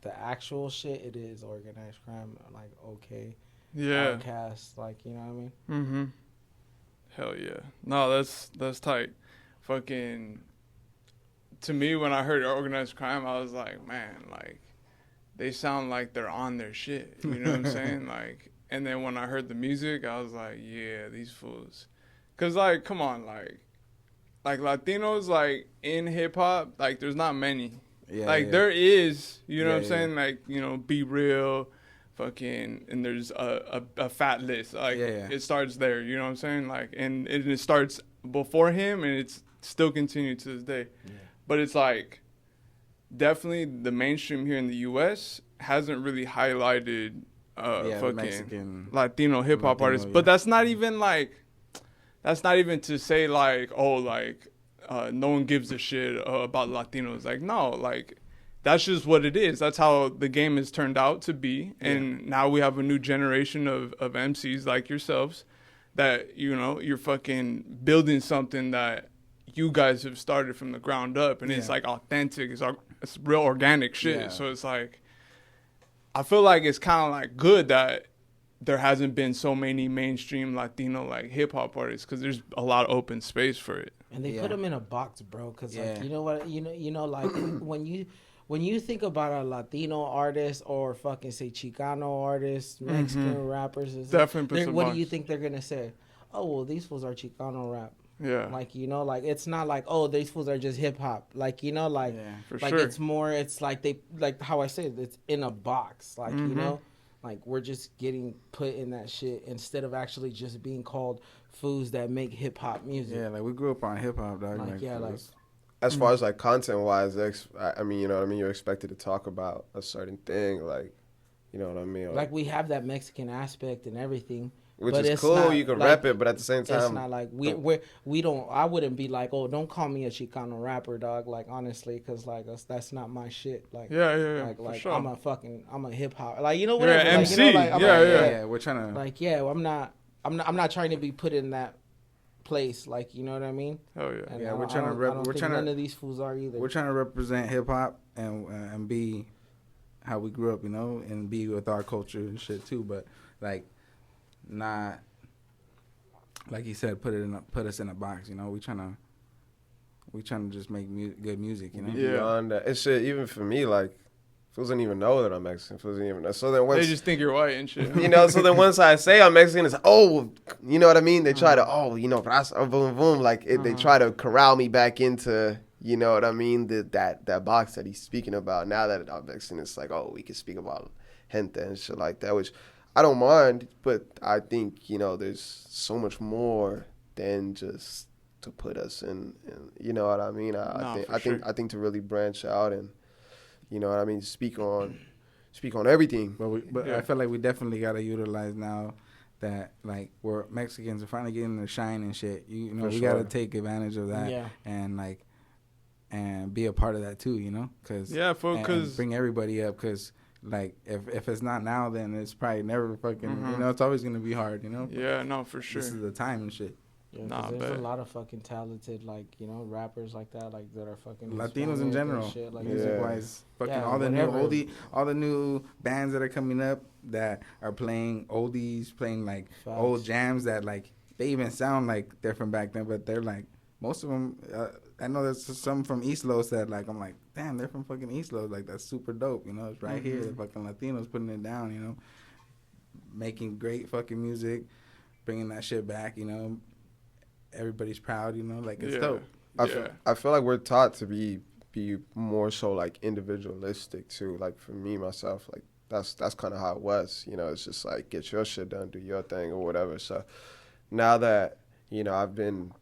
the actual shit, it is organized crime, like Outcast, like, you know what I mean? Mm-hmm. Hell yeah. No, that's tight. Fucking, to me, when I heard organized crime, I was like, man, like, they sound like they're on their shit. You know what I'm saying? Like, and then when I heard the music, I was like, yeah, these fools. Because, like, come on, like Latinos, like, in hip-hop, like, there's not many. Yeah, like, there is, you know what I'm saying? Like, you know, Be Real, fucking, and there's a fat list. Like, it starts there, you know what I'm saying? Like, and it starts before him, and it's still continued to this day. Yeah. But it's like, definitely the mainstream here in the U.S. hasn't really highlighted fucking Mexican, Latino hip-hop artists. Yeah. But that's not even to say like, oh, like, no one gives a shit about Latinos. Like, no, like, that's just what it is. That's how the game has turned out to be. And now we have a new generation of MCs like yourselves that, you know, you're fucking building something that you guys have started from the ground up. And it's like authentic. It's real organic shit. Yeah. So it's like, I feel like it's kind of like good that there hasn't been so many mainstream Latino like hip hop artists, because there's a lot of open space for it. And they put them in a box, bro. Because like, you know what, you know, like when you think about a Latino artist or fucking say Chicano artists, Mexican rappers, definitely. What do you think they're gonna say? Oh, well, these fools are Chicano rap. Yeah. Like, you know, like, it's not like, oh, these fools are just hip hop. Like, you know, like, like sure. It's more, it's like they, like how I said, it's in a box. Like, you know, like, we're just getting put in that shit instead of actually just being called fools that make hip hop music. Yeah, like, we grew up on hip hop, dog. Like, yeah, like. As far as like content wise, I mean, you know what I mean? You're expected to talk about a certain thing, like, you know what I mean? Like we have that Mexican aspect and everything. Which is cool, not, you can rap it, but at the same time, it's not like we don't. I wouldn't be like, oh, don't call me a Chicano rapper, dog. Like, honestly, because like that's not my shit. Like, like sure. I'm a hip hop, like, you know, whatever. You're like, MC. You know, like, yeah. We're trying to like, I'm not trying to be put in that place. Like, you know what I mean? Oh yeah. And yeah, we're trying to. None of these fools are either. We're trying to represent hip hop and be how we grew up, you know, and be with our culture and shit too. But like, not. Like he said, put us in a box, you know. We trying to just make good music, you know. Yeah. Beyond that, it's shit. Even for me, like, fools don't even know that I'm Mexican. Fools don't even know. So then once they just think you're white and shit. You know. So then once I say I'm Mexican, it's you know what I mean. They try to you know, boom boom, like they try to corral me back into, you know what I mean, that box that he's speaking about. Now that I'm Mexican, it's like, oh, we can speak about gente and shit like that, which I don't mind, but I think, you know, there's so much more than just to put us in you know what I mean? I think to really branch out and, you know what I mean, speak on everything. But I feel like we definitely gotta utilize now that, like, we're Mexicans are finally getting the shine and shit. You know, we gotta take advantage of that and like and be a part of that too, you know? Cause bring everybody up, cause like, if it's not now, then it's probably never fucking, you know, it's always going to be hard, you know? Yeah, no, for sure. This is the time and shit. Yeah, Nah, there's but a lot of fucking talented, like, you know, rappers like that, like, that are fucking Latinos in Hispanic general, and shit, like, music wise, fucking Yeah, all the whatever. all the new bands that are coming up that are playing oldies, playing like Facts. old jams that like they even sound like they're from back then, but they're like most of them. I know there's some from East Los that like I'm like, damn, they're from fucking East Los, like that's super dope, you know. It's right here, the fucking Latinos putting it down, you know, making great fucking music, bringing that shit back, you know. Everybody's proud, you know, like it's dope. I feel like we're taught to be more so like individualistic too. Like for me myself, like that's kind of how it was. You know, it's just like get your shit done, do your thing or whatever. So now that you know I've been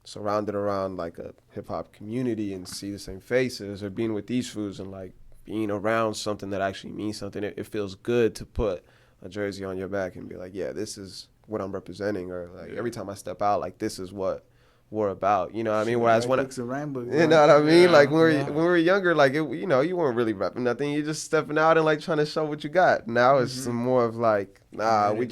surrounded around like a hip hop community and see the same faces, or being with these fools and like being around something that actually means something, it feels good to put a jersey on your back and be like, yeah, this is what I'm representing, or like every time I step out, like this is what we're about, you know what I mean? Whereas when books and rhyme books, you know what I mean, like when Yeah. we were younger, like it, you know, you weren't really repping nothing. You're just stepping out and like trying to show what you got. Now it's some more of like, nah, we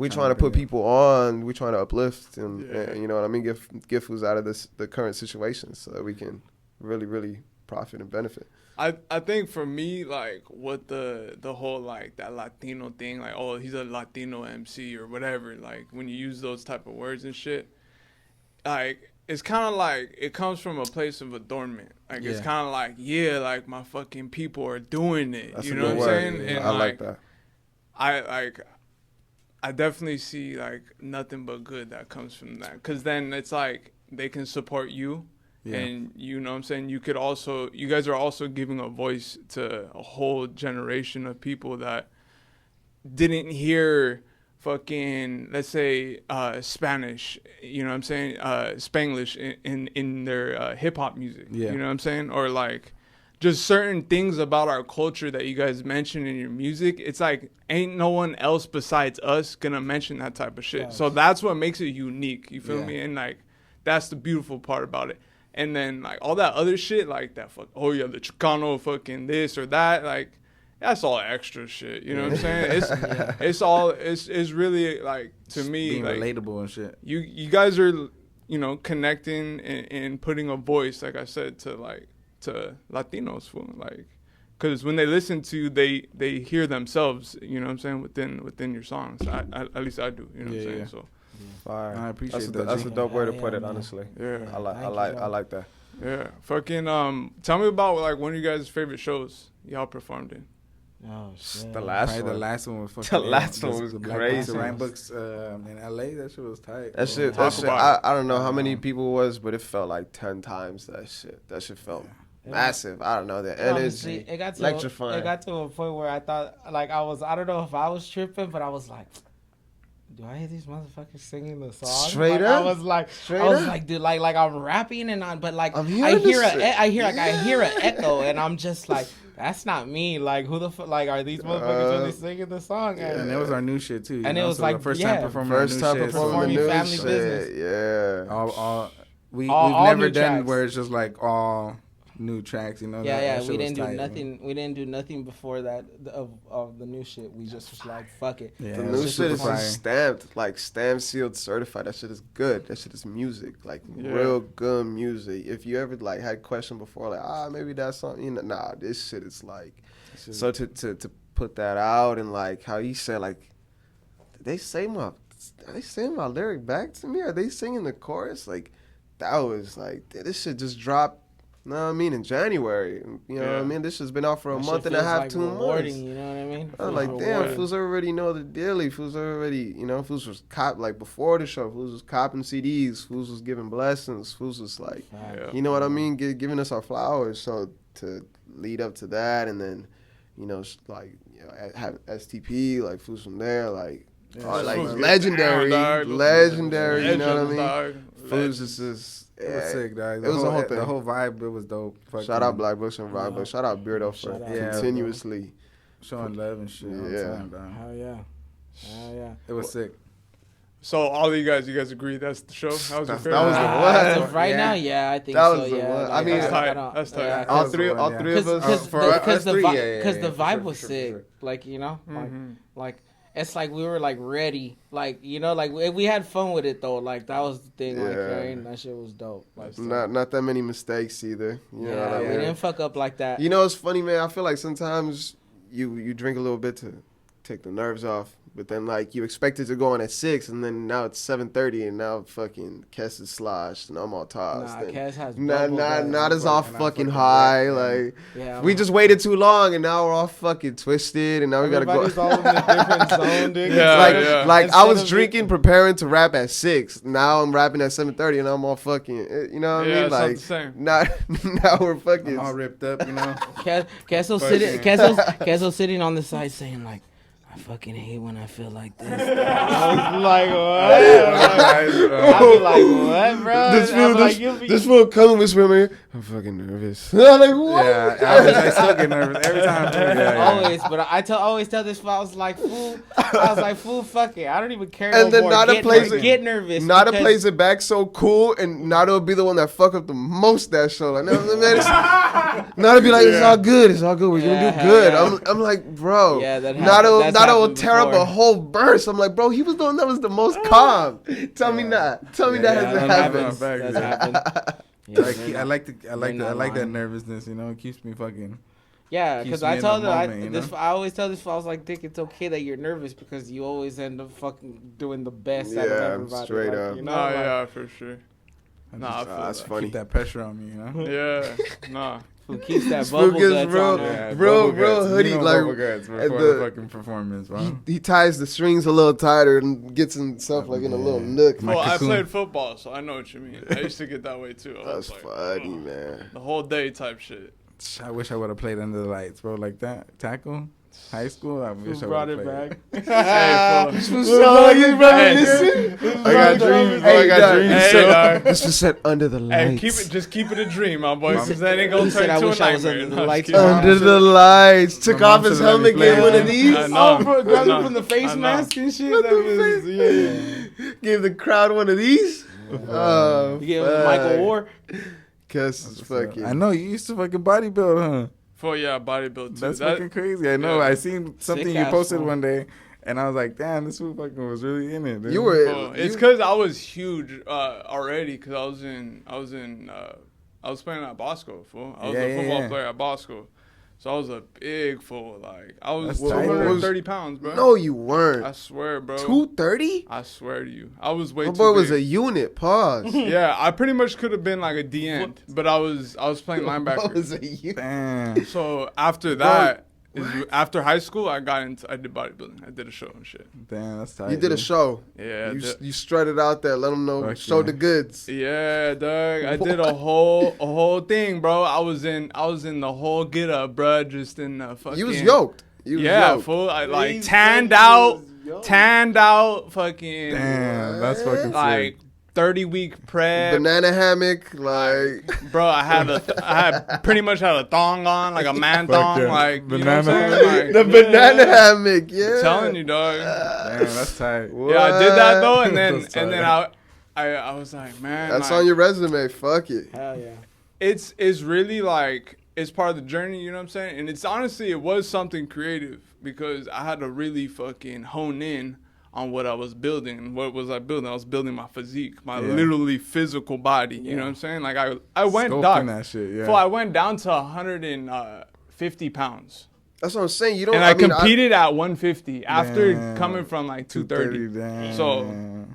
trying to put people on, we trying to uplift and you know what I mean, get fools out of the current situation so that we can really profit and benefit. I think for me, like, what the whole, like, that Latino thing, like, oh, he's a Latino MC or whatever, like, when you use those type of words and shit, like, it's kind of like, it comes from a place of adornment. Like, it's kind of like, yeah, like, my fucking people are doing it. That's you a know good what I'm word. saying? And, I like that. I definitely see, like, nothing but good that comes from that. Because then it's like, they can support you. Yeah. And you know what I'm saying, you guys are also giving a voice to a whole generation of people that didn't hear fucking, let's say, Spanish, you know what I'm saying, Spanglish in their hip hop music. You know what I'm saying? Or like just certain things about our culture that you guys mention in your music. It's like ain't no one else besides us gonna mention that type of shit. So that's what makes it unique. You feel me? And like that's the beautiful part about it. And then, like, all that other shit, like that, the Chicano fucking this or that, like, that's all extra shit. You know what I'm saying? It's really, like, to me, being like, relatable and shit. You guys are, you know, connecting and putting a voice, like I said, to Latinos, fool. Like, because when they listen to you, they hear themselves, you know what I'm saying, within your songs. At least I do, you know what I'm saying? Yeah. So. Fire. I appreciate that. That's a dope way to put it, honestly. Yeah. I like that. Yeah. Fucking tell me about like one of you guys' favorite shows y'all performed in. Oh shit. The last one was fucking. The last one was crazy. The Rhyme Books in LA, that shit was tight. That shit. I don't know how many people it was, but it felt like 10 times that shit. That shit felt massive. I don't know, the energy. Honestly, it got to a point where I thought, like, I don't know if I was tripping, but I was like, do I hear these motherfuckers singing the song? Straight up. I was like, dude, like I'm rapping but like I hear an echo, and I'm just like, that's not me. Like, who the fuck? Like, are these motherfuckers really singing the song? And it was our new shit too. And it was like first time performing new family shit. business. Yeah. We've all never new done tracks. where it's just like all new tracks, you know. Yeah, we didn't do nothing. Man. We didn't do nothing before that of the new shit. We just was like, fuck it. Yeah, the new shit is just stamped, like stamped, sealed, certified. That shit is good. That shit is music, like real good music. If you ever like had a question before, like maybe that's something, you know, nah, this shit is like. So to put that out and like how you said, like, are they saying my lyric back to me? Are they singing the chorus? Like, that was like, this shit just dropped. You know what I mean? In January. You know what I mean? This has been out for a month and a half, like 2 months. You know what I mean? I was like, damn, fools already know the dealie. Fools already, you know, fools was like before the show, fools was copping CDs, fools was giving blessings, fools was like, you know what I mean? Giving us our flowers. So to lead up to that and then, you know, like, you know, have STP, like fools from there, like, legendary, you know what I mean? Fools is just. It was sick, dog. It was a whole thing. The whole vibe, it was dope. Shout out Black Bush and Vibe, but shout out Beardo for continuously showing love and shit. Hell yeah. It was sick. So all of you guys agree that's the show? That was your favorite? That was the one. Right now, I think that so. Was the one. Like, I mean, that's tight. All three of us. Because the vibe was sick. Like, you know, like it's like we were like ready, like you know, like we had fun with it though. Like that was the thing. Like that shit was dope. Like, not that many mistakes either. You know, we didn't fuck up like that. You know, it's funny, man. I feel like sometimes you drink a little bit to take the nerves off. But then, like, you expect it to go on at 6, and then now it's 7:30, and now fucking Kess is sloshed, and I'm all tossed. Nah, Kess has not as off fucking high. Like, we man. just waited too long, and now we're all fucking twisted, and now we gotta go. Everybody's all in a different zone, dude. Like I was drinking, preparing to rap at 6. Now I'm rapping at 7:30, and I'm all fucking, you know what I mean? Like, now we're fucking I'm all ripped up, you know. Kesso's sitting on the side saying like, I fucking hate when I feel like this. I was like, what? I'll be like, what, bro? This fool coming with me. I'm fucking nervous. I'm like, what? Yeah, I still get nervous every time. Always, but I always tell this fool, I was like, fool, fuck it. I don't even care and no then more. Get nervous. Nada plays it back so cool, and Nada will be the one that fuck up the most that show. Like, Nada be like, it's all good. We're gonna do good. Yeah. I'm like, bro. Yeah, that Nada will tear up a whole verse. I'm like, bro, he was the one that was the most calm. Tell me that. Tell me that hasn't happened. That's happened. I like that nervousness. You know, it keeps me fucking. Yeah, because I always tell this. I was like, Dick, it's okay that you're nervous because you always end up fucking doing the best out of everybody. Straight up. You know, yeah, for sure. That's funny. Keep that pressure on me, you know. Yeah, Who keeps that bubble guts on there? Real hoodie, you know, like bubble guts before the fucking performance, bro. He ties the strings a little tighter and gets himself like in a little nook. Well, I played football, so I know what you mean. I used to get that way too. That's funny, man. The whole day type shit. I wish I would have played under the lights, bro, like that. Tackle. High school, I wish I brought would it have back. I got dreams, bro. I got dreams. This was set under the lights. Hey, just keep it a dream, my boy, because that ain't gonna turn into a nightmare. Under the lights. Took off his helmet, gave one of these. Grabbed him from the face mask and shit. Gave the crowd one of these. You gave him Michael War. Cause fucking. I know you used to fucking bodybuild, huh? Bodybuild too. That's fucking crazy. I know. Yeah. I seen something you posted one day, and I was like, "Damn, this fool fucking was really in it." Dude. You were. It's because I was huge already. Because I was playing at Bosco. Fool. I was a football player at Bosco. So I was a big fool. Like, I was 230 pounds, bro. No, you weren't. I swear, bro. 230? I swear to you. I was way too big. My boy was a unit. Pause. Yeah, I pretty much could have been like a D end, but I was playing linebacker. Was a unit. Damn. So after that, after high school, I did bodybuilding. I did a show and shit. Damn, that's tight. You did a show. Yeah. You strutted out there. Let them know. Show the goods. Yeah, dog. I did a whole thing, bro. I was in the whole get up, bro. Just in the fucking. You was yoked. Yoked. Fool. I like tanned out, fucking. Damn, that's fucking like. sick. 30-week prep, banana hammock, like bro. I pretty much had a thong on, like a man thong, like banana. You know what I'm saying? The banana hammock, yeah. I'm telling you, dog. Damn, that's tight. Yeah, I did that though, and then I was like, man, that's like, on your resume. Fuck it. Hell yeah. It's really like it's part of the journey. You know what I'm saying? And it's honestly, it was something creative because I had to really fucking hone in on what I was building. What was I building? I was building my physique, my literally physical body. You know what I'm saying? Like I went down. That shit, yeah. So I went down to 150 pounds. That's what I'm saying. You don't. And I competed at 150 after coming from like 230. Damn. So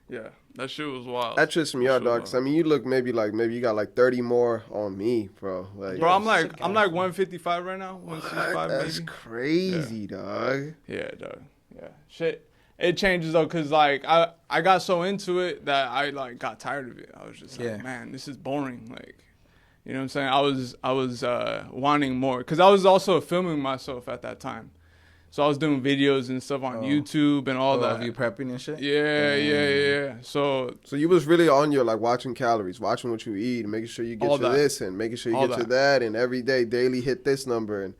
yeah, that shit was wild. That trips me out, dog. Cause I mean, you look maybe you got like 30 more on me, bro. Like, bro, I'm like 155 right now. 165 That's maybe. crazy, dog. Yeah, dog. Yeah, shit. It changes though, cause like I got so into it that I like got tired of it. I was just like, man, this is boring. Like, you know what I'm saying? I was wanting more, cause I was also filming myself at that time, so I was doing videos and stuff on YouTube and all that. Of you prepping and shit. Yeah. So you was really on your like watching calories, watching what you eat, and making sure you get to this and making sure you get to that, and every day daily hit this number and.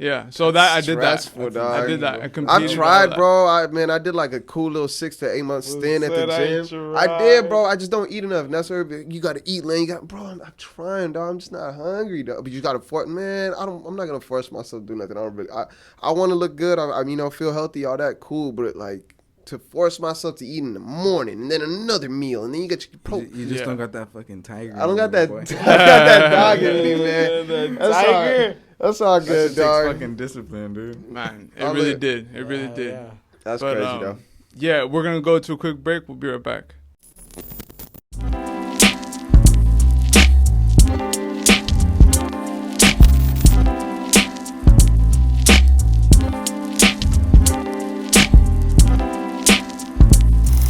Yeah, so that I did that. Stressful, dog. I did that. I competed. I tried, bro. I did like a cool little 6 to 8 month stint at the gym. I did, bro. I just don't eat enough. And that's where you got to eat, Lane. Bro, I'm trying, dog. I'm just not hungry, dog. But you got to force, man. I'm not gonna force myself to do nothing. I want to look good. I mean, feel healthy, all that, cool. But like to force myself to eat in the morning and then another meal and then you get your protein. You just don't got that fucking tiger. I don't got that. I got that dog in me, man. That's tiger. That's all good, dog. Takes fucking discipline, dude. Man, it really did. It really did. Yeah. That's crazy, though. Yeah, we're gonna go to a quick break. We'll be right back.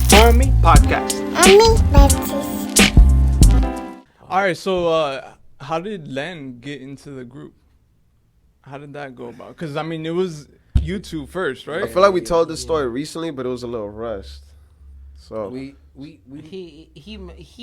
Hawmie podcast. All right, so how did Len get into the group? How did that go about? Because I mean, it was you two first, right? I feel like we told this story recently, but it was a little rushed. So he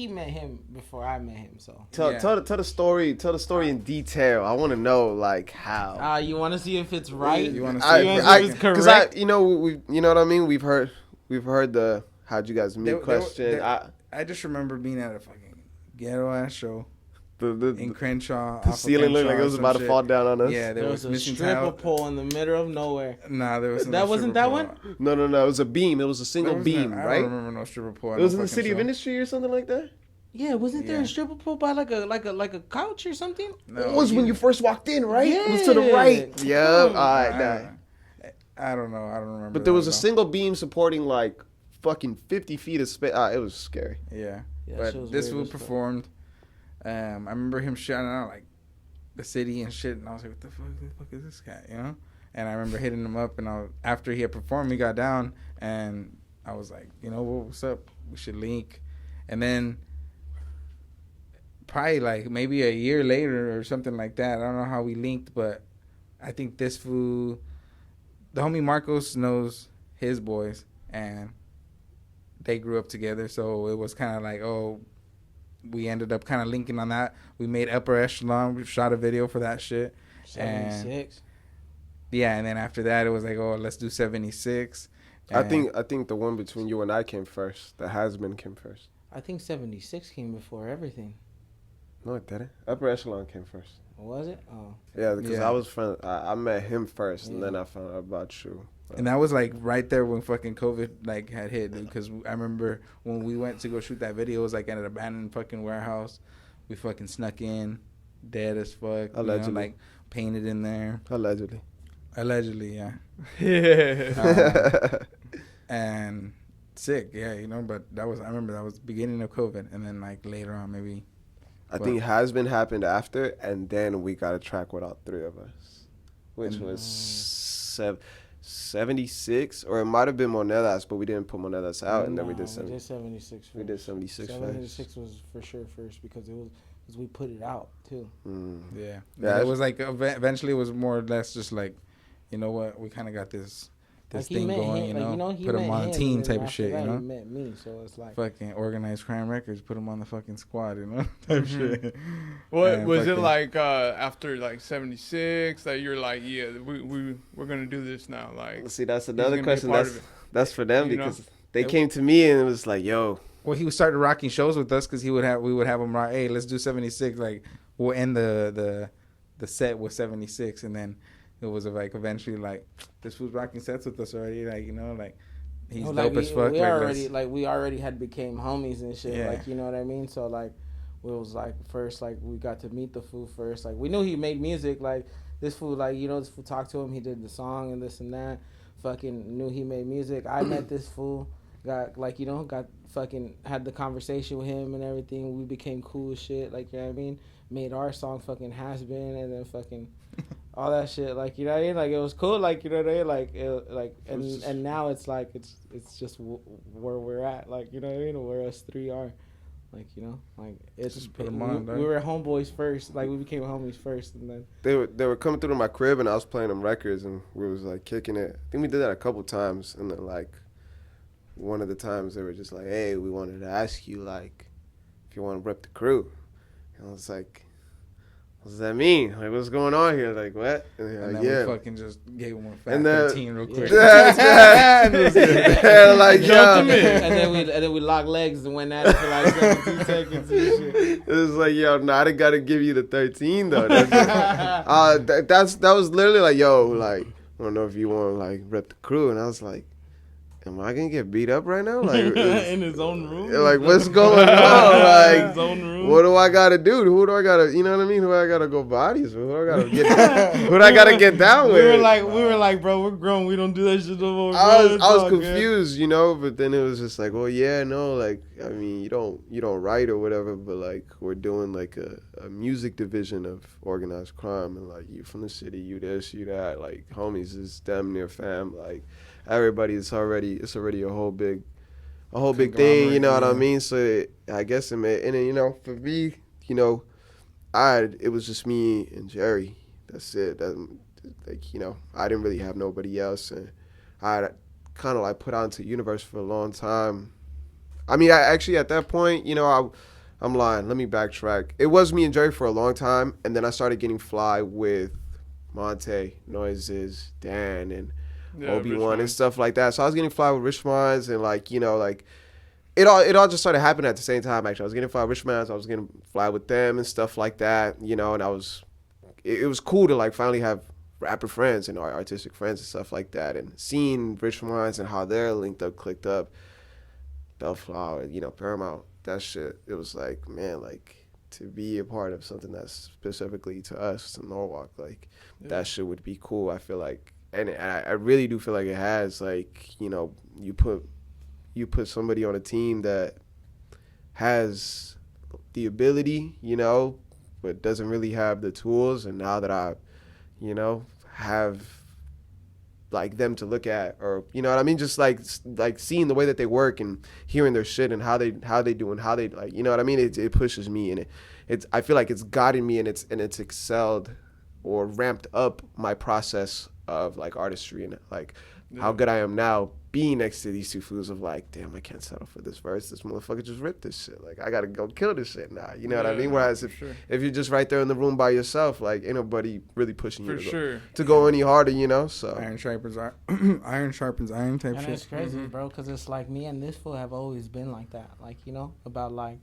met him before I met him. So tell the story. Tell the story in detail. I want to know like how. You want to see if it's right? You want to see if it's correct? Because you know what I mean. We've heard the how'd you guys meet question. I just remember being at a fucking ghetto ass show. The in Crenshaw, the ceiling looked like it was about to fall down on us. Yeah, there was a stripper pole in the middle of nowhere. Nah, there wasn't. That wasn't that one. No. It was a beam. It was a single beam, right? I don't remember no stripper pole. It was in the City of Industry or something like that. Yeah, wasn't there a stripper pole by like a couch or something? No, it was when you first walked in, right? Yeah. It was to the right. Yeah. All right. I don't know. I don't remember. But there was a single beam supporting like fucking 50 feet of space. It was scary. Yeah but this fool performed. I remember him shouting out like the city and shit, and I was like, "What the fuck is this guy?" You know. And I remember hitting him up, and after he had performed, he got down, and I was like, "You know, what's up? We should link." And then probably like maybe a year later or something like that. I don't know how we linked, but I think this fool, the homie Marcos, knows his boys, and they grew up together, so it was kind of like, we ended up kind of linking on that. We made Upper Echelon. We shot a video for that shit. 76. And then after that, it was like, let's do 76. I think the one between you and I came first. The Has-Been came first. I think 76 came before everything. No, it didn't. Upper Echelon came first. Was it? Oh. Yeah, because I was friend. I met him first, and then I found out about you. And that was like right there when fucking COVID like had hit, dude. Because I remember when we went to go shoot that video, it was like at an abandoned fucking warehouse. We fucking snuck in, dead as fuck. Allegedly, like painted in there. Allegedly, yeah. And sick, yeah, But I remember that was the beginning of COVID, and then like later on, maybe. I think Has-Been happened after, and then we got a track with all three of us, which was 76, or it might have been Monedas, but we didn't put Monedas out, and then we did 76 first. We did 76 first. 76 was for sure first because we put it out too. Yeah, it was like eventually it was more or less just like, you know what, we kind of got this thing going, put him on a team type of shit, He met me, so it's like fucking Organized Krime Records, put him on the fucking squad, type shit. What was it like after like 76 that you're like, yeah, we're gonna do this now? Like, see, that's another question. That's for them because they came to me and it was like, yo. Well, he started rocking shows with us because we would have him rock. Hey, let's do 76. Like, we'll end the set with 76, and then it was like eventually like this fool's rocking sets with us already. Like, like he's dope as fuck. We already had became homies and shit. Yeah. Like, you know what I mean? So like, it was like first like we got to meet the fool first. Like we knew he made music. Like this fool, like this fool talked to him. He did the song and this and that. Fucking knew he made music. I met this fool. Got fucking had the conversation with him and everything. We became cool as shit. Like, you know what I mean? Made our song fucking Has-Been, and then fucking all that shit. Like, you know what I mean? Like, it was cool. Like, you know what I mean? And now it's like it's just where we're at. Like, you know what I mean? Where us three are. Like, like it's just put them on. We were homeboys first. Like, we became homies first, and then they were coming through to my crib, and I was playing them records, and we was like kicking it. I think we did that a couple times, and then like. One of the times they were just like, hey, we wanted to ask you, like, if you want to rep the crew. And I was like, what does that mean? Like, what's going on here? Like, what? And then we fucking just gave him a fat And 13 real quick. Like, yo. and then we locked legs and went at it for like 17 seconds and shit. It was like, yo, I didn't gotta give you the 13 though. That was literally like, yo, like, I don't know if you want to like rep the crew, and I was like, am I gonna get beat up right now? Like in his own room. Like, what's going on? Like, his own room. What do I gotta do? Who do I gotta? You know what I mean? Who I gotta go bodies with? Who do I gotta get? Who do I gotta get down with? We were like, bro, we're grown. We don't do that shit no more. I was confused, you know. But then it was just like, well, yeah, no, like, I mean, you don't write or whatever, but like, we're doing like a music division of Organized Krime, and like, you from the city, you this, you that, like, homies is damn near fam, like. Everybody it's already a whole big thing, you know what I mean? So I guess it made, and then, you know, for me, you know, it was just me and Jerry. That's it. Like, you know, I didn't really have nobody else, and I kind of like put out into the universe for a long time. I mean, I actually at that point, you know, I'm lying. Let me backtrack. It was me and Jerry for a long time, and then I started getting fly with Monte, Noises, Dan, and Obi-Wan and stuff like that. So I was getting fly with Rich Minds, and like, you know, like it all just started happening at the same time. Actually, I was getting fly with Rich Minds, I was getting fly with them and stuff like that, you know. And it was cool to like finally have rapper friends and artistic friends and stuff like that, and seeing Rich Minds and how they're linked up, clicked up, Bellflower, you know, Paramount, that shit. It was like, man, like, to be a part of something that's specifically to us, to Norwalk, like, that shit would be cool. I feel like. And I really do feel like it has, like, you know, you put somebody on a team that has the ability, you know, but doesn't really have the tools. And now that I, you know, have like them to look at, or, you know what I mean, just like seeing the way that they work and hearing their shit and how they do and how they, like, you know what I mean, it pushes me, and it's I feel like it's gotten me, and it's excelled or ramped up my process of like artistry, and like how good I am now being next to these two fools of like, damn, I can't settle for this verse. This motherfucker just ripped this shit. Like, I gotta go kill this shit now. You know what I mean? Whereas if you're just right there in the room by yourself, like, ain't nobody really pushing you to go any harder, you know? So iron sharpens iron type shit. It's crazy, bro, because it's like me and this fool have always been like that. Like, you know, about like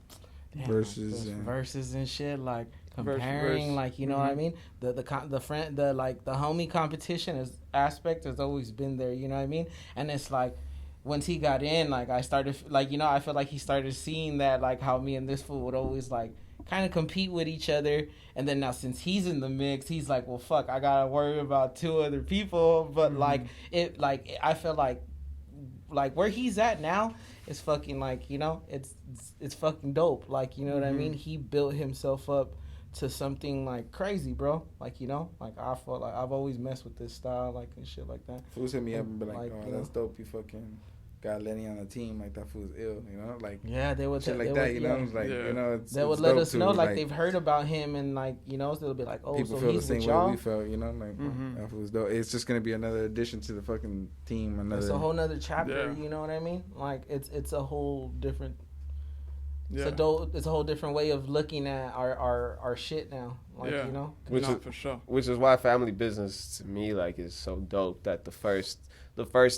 verses and shit, like comparing, like, you know what I mean, the homie competition aspect has always been there, you know what I mean. And it's like once he got in, like, I started, like, you know, I feel like he started seeing that, like, how me and this fool would always like kind of compete with each other. And then now since he's in the mix, he's like, well, fuck, I gotta worry about two other people. But like it, like, I feel like where he's at now is fucking, like, you know, it's fucking dope. Like, you know what I mean? He built himself up to something like crazy, bro. Like, you know, like, I feel like I've always messed with this style, like, and shit like that. Fools hit me up and be like, oh, that's dope. You fucking got Lenny on the team. Like, that fool's ill, you know? Like, yeah, they would shit like that, you know? It's like, you know, they would let us know, like, they've heard about him, and, like, you know, they'll be like, oh, people so feel he's the same with y'all? way we felt, you know? Like, that fool's dope. It's just gonna be another addition to the fucking team. It's a whole nother chapter, you know what I mean? Like, it's a whole different. Yeah. It's a whole different way of looking at our shit now. Like, you know? For sure. Which is why family business to me, like, is so dope, that the first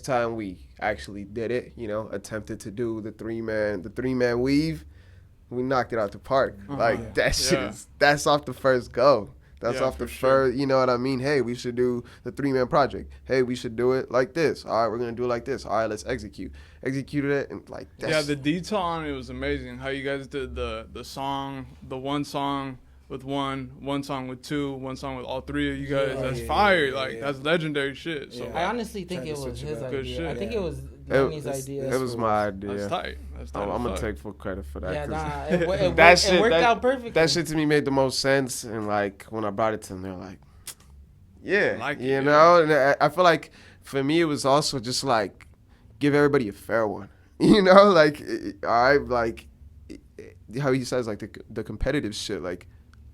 time we actually did it, you know, attempted to do the three man weave, we knocked it out the park. Like, that shit that's off the first go. That's off the first, you know what I mean? Hey, we should do the 3-man project. Hey, we should do it like this. All right, we're going to do it like this. All right, let's execute. Executed it, and like, that's... the detail on it was amazing. How you guys did the song, the one song with one song with two, one song with all three of you guys. That's fire. That's legendary shit. So I honestly think it was his idea. I think it was Lenny's idea. It was my idea. That's tight. I'm going to take full credit for that. Yeah, it worked out perfectly. That shit to me made the most sense. And, like, when I brought it to them, they're like, you know? And I feel like, for me, it was also just, like, give everybody a fair one. You know? Like, like, how he says, like, the competitive shit. Like,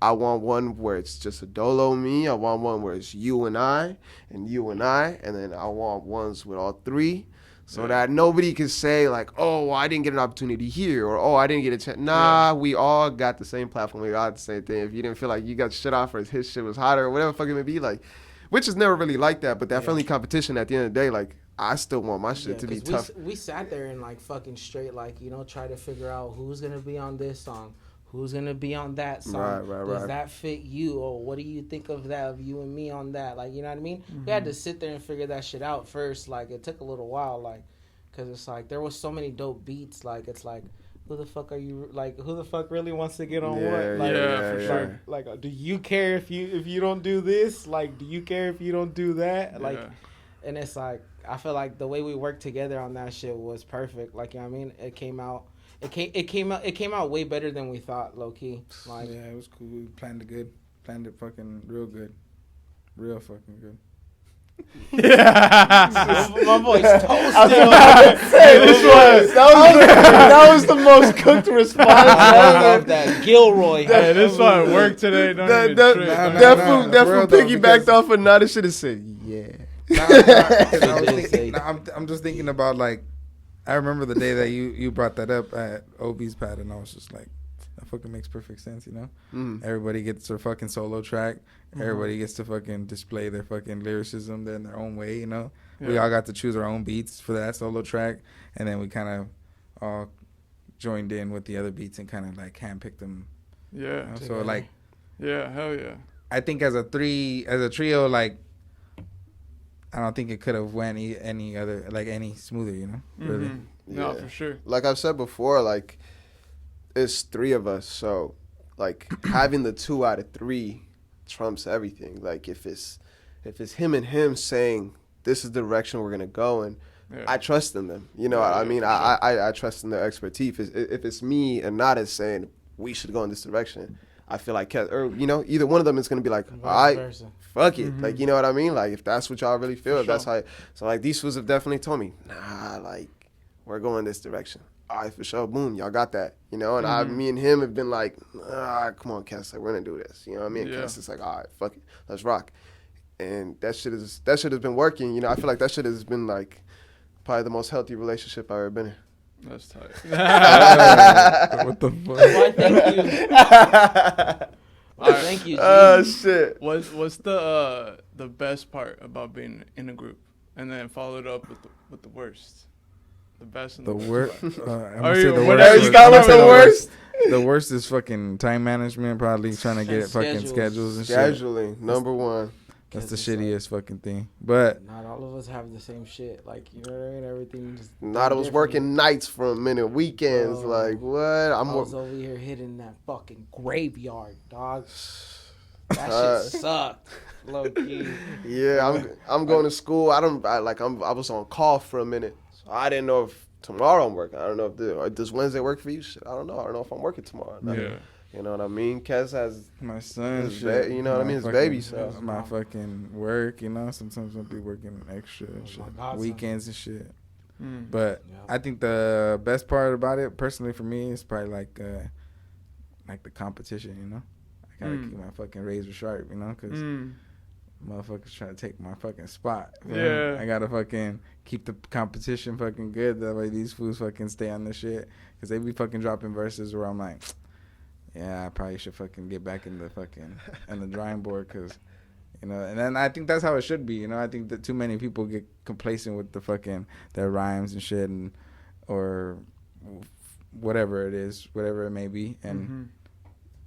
I want one where it's just a dolo me. I want one where it's you and I, and then I want ones with all three. So that nobody can say like, oh, well, I didn't get an opportunity here, or oh, I didn't get a chance. Nah, we all got the same platform. We all got the same thing. If you didn't feel like you got shit off or his shit was hotter or whatever the fuck it may be, like, which is never really like that. But that friendly competition at the end of the day, like, I still want my shit to be tough. We sat there and like fucking straight, like, you know, try to figure out who's gonna be on this song, who's gonna be on that song. Right. Does that fit you? Or what do you think of that, of you and me on that? Like, you know what I mean? We had to sit there and figure that shit out first. Like, it took a little while, like, because it's like there was so many dope beats. Like, it's like, who the fuck are you? Like, who the fuck really wants to get on what? Like, for sure. Like, do you care if you don't do this? Like, do you care if you don't do that? Like, and it's like, I feel like the way we worked together on that shit was perfect. Like, you know what I mean? It came out way better than we thought, low key. Like, yeah, it was cool. We planned it fucking real good, real fucking good. my voice toasted. That was the most cooked response of that Gilroy. Hey, this one worked today. That fool piggybacked off of Nada should have said, yeah. I'm just thinking about, like, I remember the day that you brought that up at OB's pad, and I was just like, that fucking makes perfect sense, you know? Everybody gets their fucking solo track. Everybody gets to fucking display their fucking lyricism in their own way, you know? We all got to choose our own beats for that solo track, and then we kind of all joined in with the other beats and kind of, like, handpicked them. Yeah. You know? So, like... Yeah, hell yeah. I think as a trio, like, I don't think it could have went any smoother, you know? Really. No, for sure. Like I've said before, like, it's three of us, so, like, having the 2 out of 3 trumps everything. Like, if it's him and him saying this is the direction we're gonna go in, I trust in them. You know, I mean, I trust in their expertise. If it's me and Nada saying we should go in this direction, I feel like, or, you know, either one of them is gonna be like, all right, fuck it. Like, you know what I mean? Like, if that's what y'all really feel, if that's how. So, like, these fools have definitely told me, nah, like, we're going this direction. All right, for sure. Boom, y'all got that. You know, and me and him have been like, come on, Cass, like, we're gonna do this. You know what I mean? Cass is like, all right, fuck it, let's rock. And that shit has been working. You know, I feel like that shit has been, like, probably the most healthy relationship I've ever been in. That's tight. What the fuck? Why, thank you. Thank you, G. Oh, shit. What's the best part about being in a group, and then followed up with the worst? The best and the worst. I'm gonna Are say you- the what worst. are you got with the worst? The worst is fucking time management. Probably trying to get fucking schedules and shit. Scheduling, number one. That's the shittiest fucking thing. But not all of us have the same shit. Like, you know what I mean? Everything just. Nada was working nights for a minute, weekends. Like, what? I was over here hitting that fucking graveyard, dog. That shit sucked, low key. Yeah, I'm going to school. I was on call for a minute, so I didn't know if tomorrow I'm working. I don't know if does Wednesday work for you? Shit, I don't know. I don't know if I'm working tomorrow. Yeah. You know what I mean? Kez has my son, you know what I mean? His baby, so. My fucking work, you know, sometimes I'll be working extra and shit. Weekends and shit. But I think the best part about it, personally for me, is probably like the competition, you know? I gotta keep my fucking razor sharp, you know? Because motherfuckers trying to take my fucking spot. Yeah. I gotta fucking keep the competition fucking good. That way these fools fucking stay on the shit. Because they be fucking dropping verses where I'm like, yeah, I probably should fucking get back in the drawing board, because, you know, and then I think that's how it should be, you know. I think that too many people get complacent with the fucking their rhymes and shit, and or whatever it is, whatever it may be, and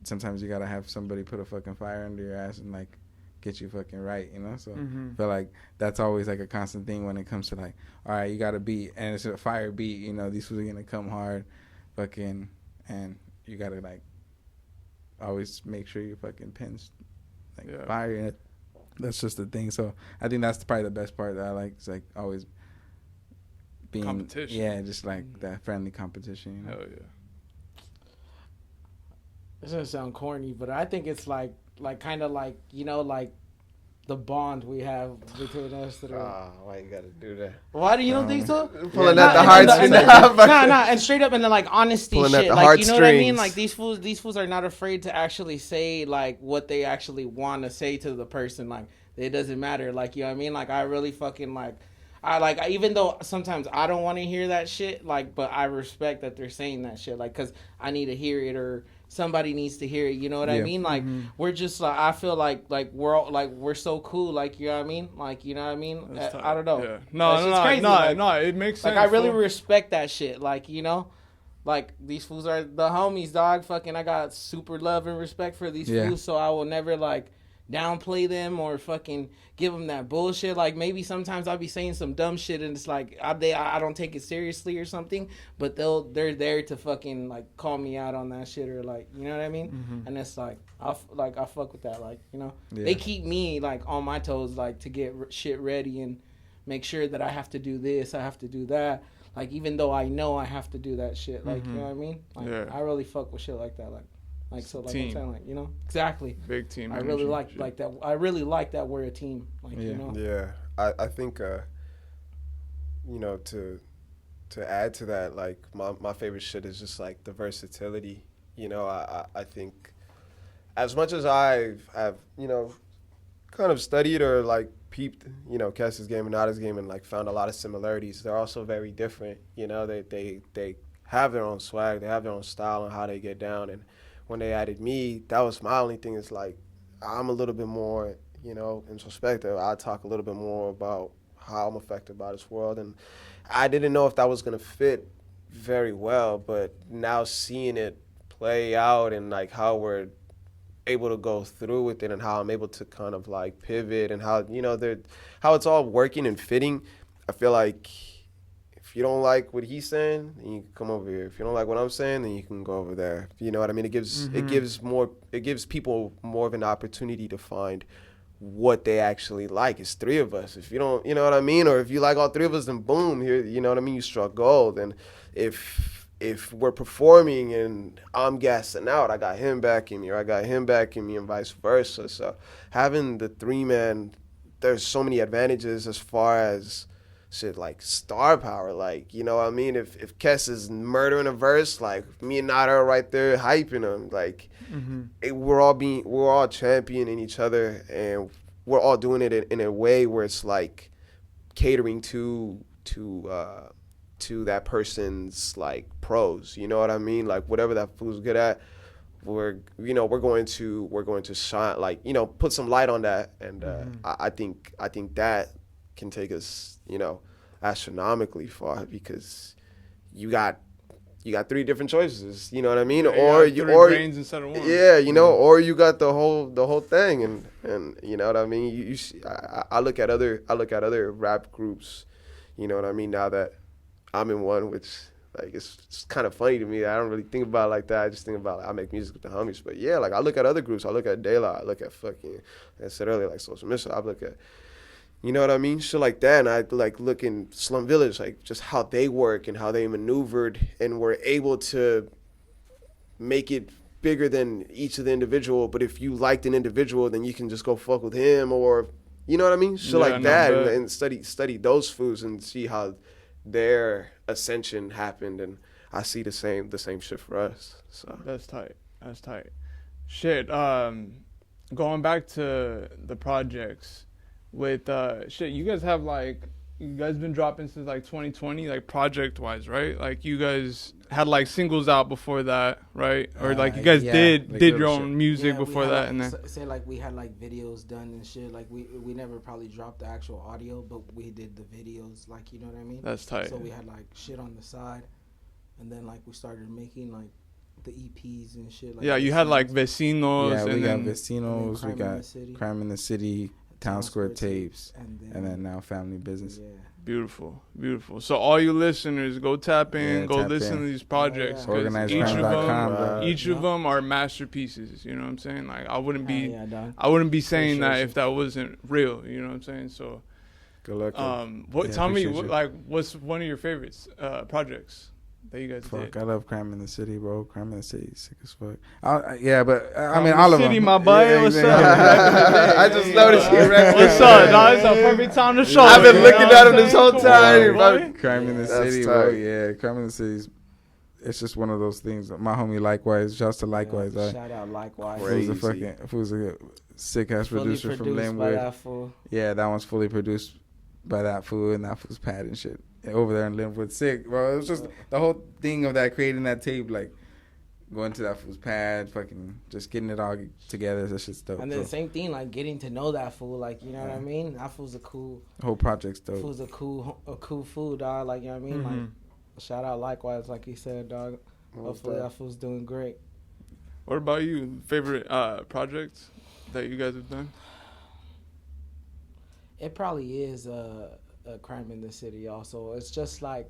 sometimes you gotta have somebody put a fucking fire under your ass and like get you fucking right, you know. So I feel like that's always like a constant thing when it comes to like, all right, you got a beat and it's a fire beat, you know, these fools are gonna come hard, fucking, and you gotta like always make sure your fucking pins like fire in it. That's just the thing. So I think that's probably the best part that I like. It's like always being competition. Yeah, just like that friendly competition. You know? Hell yeah. This doesn't sound corny, but I think it's like kind of like, you know, like the bond we have between us. Why you gotta do that? Why do you don't think so? Pulling at the heartstrings. Nah, and straight up, and then like honesty Pulling shit. at the Like, you know what I mean? heartstrings. Like these fools are not afraid to actually say like what they actually want to say to the person. Like, it doesn't matter. Like, you know what I mean? Like, I really fucking like. even though sometimes I don't want to hear that shit, like, but I respect that they're saying that shit, like, because I need to hear it or somebody needs to hear it. You know what I mean? Like, we're just like, I feel like we're all, like, we're so cool. Like, you know what I mean? Like, you know what I mean? I don't know. Yeah. No, crazy. No. It makes sense. Like, I really respect that shit. Like, you know, like, these fools are the homies, dog. Fucking, I got super love and respect for these fools, so I will never, like, downplay them or fucking give them that bullshit. Like, maybe sometimes I'll be saying some dumb shit and it's like I don't take it seriously or something, but they're there to fucking, like, call me out on that shit or, like, you know what I mean? And it's like I fuck with that, like, you know, they keep me, like, on my toes, like, to get shit ready and make sure that I have to do this, I have to do that, like, even though I know I have to do that shit, like, you know what I mean? Like, I really fuck with shit like that, like, so, like, team. I'm saying, like, you know, exactly. Big team. I really like that. I really like that we're a team. Like, you know. Yeah, I think, you know, to add to that, like, my favorite shit is just, like, the versatility. You know, I think as much as I've you know, kind of studied or, like, peeped, you know, Kess's game and Nada's game and, like, found a lot of similarities, they're also very different. You know, they have their own swag, they have their own style and how they get down. And when they added me, that was my only thing. Is like, I'm a little bit more, you know, introspective. I talk a little bit more about how I'm affected by this world. And I didn't know if that was going to fit very well, but now seeing it play out and, like, how we're able to go through with it and how I'm able to kind of, like, pivot and how, you know, how it's all working and fitting, I feel like if you don't like what he's saying, then you can come over here. If you don't like what I'm saying, then you can go over there. You know what I mean? It gives people more of an opportunity to find what they actually like. It's three of us. If you don't, you know what I mean? Or if you like all three of us, then boom, here, you know what I mean? You struck gold. And if we're performing and I'm gassing out, I got him backing me, or I got him backing me, and vice versa. So having the 3-man, there's so many advantages as far as shit, like star power, like, you know what I mean? If Kess is murdering a verse, like, me and Nada are right there hyping him, like, we're all championing each other, and we're all doing it in a way where it's like catering to that person's, like, pros, you know what I mean? Like, whatever that fool's good at, we're going to shine, like, you know, put some light on that, and I think that can take us, you know, astronomically far, because you got 3 different choices, you know what I mean? Or brains instead of one. Yeah, you know, or you got the whole thing, and you know what I mean? You I look at other rap groups, you know what I mean, now that I'm in one, which, like, it's kind of funny to me. I don't really think about it like that. I just think about, like, I make music with the homies. But yeah, like, I look at other groups. I look at De La. I look at fucking, like I said earlier, like Social Mission. I look at, you know what I mean? Shit like that. And I, like, look in Slum Village, like, just how they work and how they maneuvered and were able to make it bigger than each of the individual. But if you liked an individual, then you can just go fuck with him, or, you know what I mean? Shit like that. And study those foods and see how their ascension happened. And I see the same shit for us. So that's tight. Shit. Going back to the projects with you guys have, like, you guys been dropping since, like, 2020, like, project wise, right? Like, you guys had, like, singles out before that, right? Or, like, you guys did your own music before that, and then say, like, we had, like, videos done and shit. Like, we never probably dropped the actual audio, but we did the videos, like, you know what I mean? That's tight. So we had, like, shit on the side, and then, like, we started making, like, the EPs and shit. Like, you had, like, Vecinos. Yeah, we got Vecinos. We got Crime in the City, Town Square Tapes, and then now Family Business. Yeah. Beautiful. So all you listeners, go tap in, listen to these projects. Organized each of them are masterpieces. You know what I'm saying? Like, I wouldn't be saying that if that wasn't real. You know what I'm saying? So, good luck. Tell me, what's one of your favorites projects that you guys did? I love Crime in the City, bro. Crime in the City is sick as fuck. I mean, all of them. City, my boy. What's up? I just noticed you. What's up, dog? It's a perfect time to show. I've been looking at him this whole time. Crime in the City, bro. Yeah, Crime in the City. It's just one of those things. My homie Likewise, just to Likewise. Shout out Likewise. Who's a sick ass producer from Linwood. Yeah, that one's fully produced by that fool and that fool's pad and shit over there in Linwood. Sick, bro. It was just the whole thing of that, creating that tape, like going to that fool's pad, fucking just getting it all together. That shit's dope. And then same thing, like getting to know that fool, like, you know what I mean? That fool's a cool. The whole project's dope. Fool's a cool fool, dog. Like, you know what I mean? Like, shout out likewise, like you said, dog. Hopefully that fool's doing great. What about you? Favorite projects that you guys have done? It probably is a Crime in the City. Also, it's just like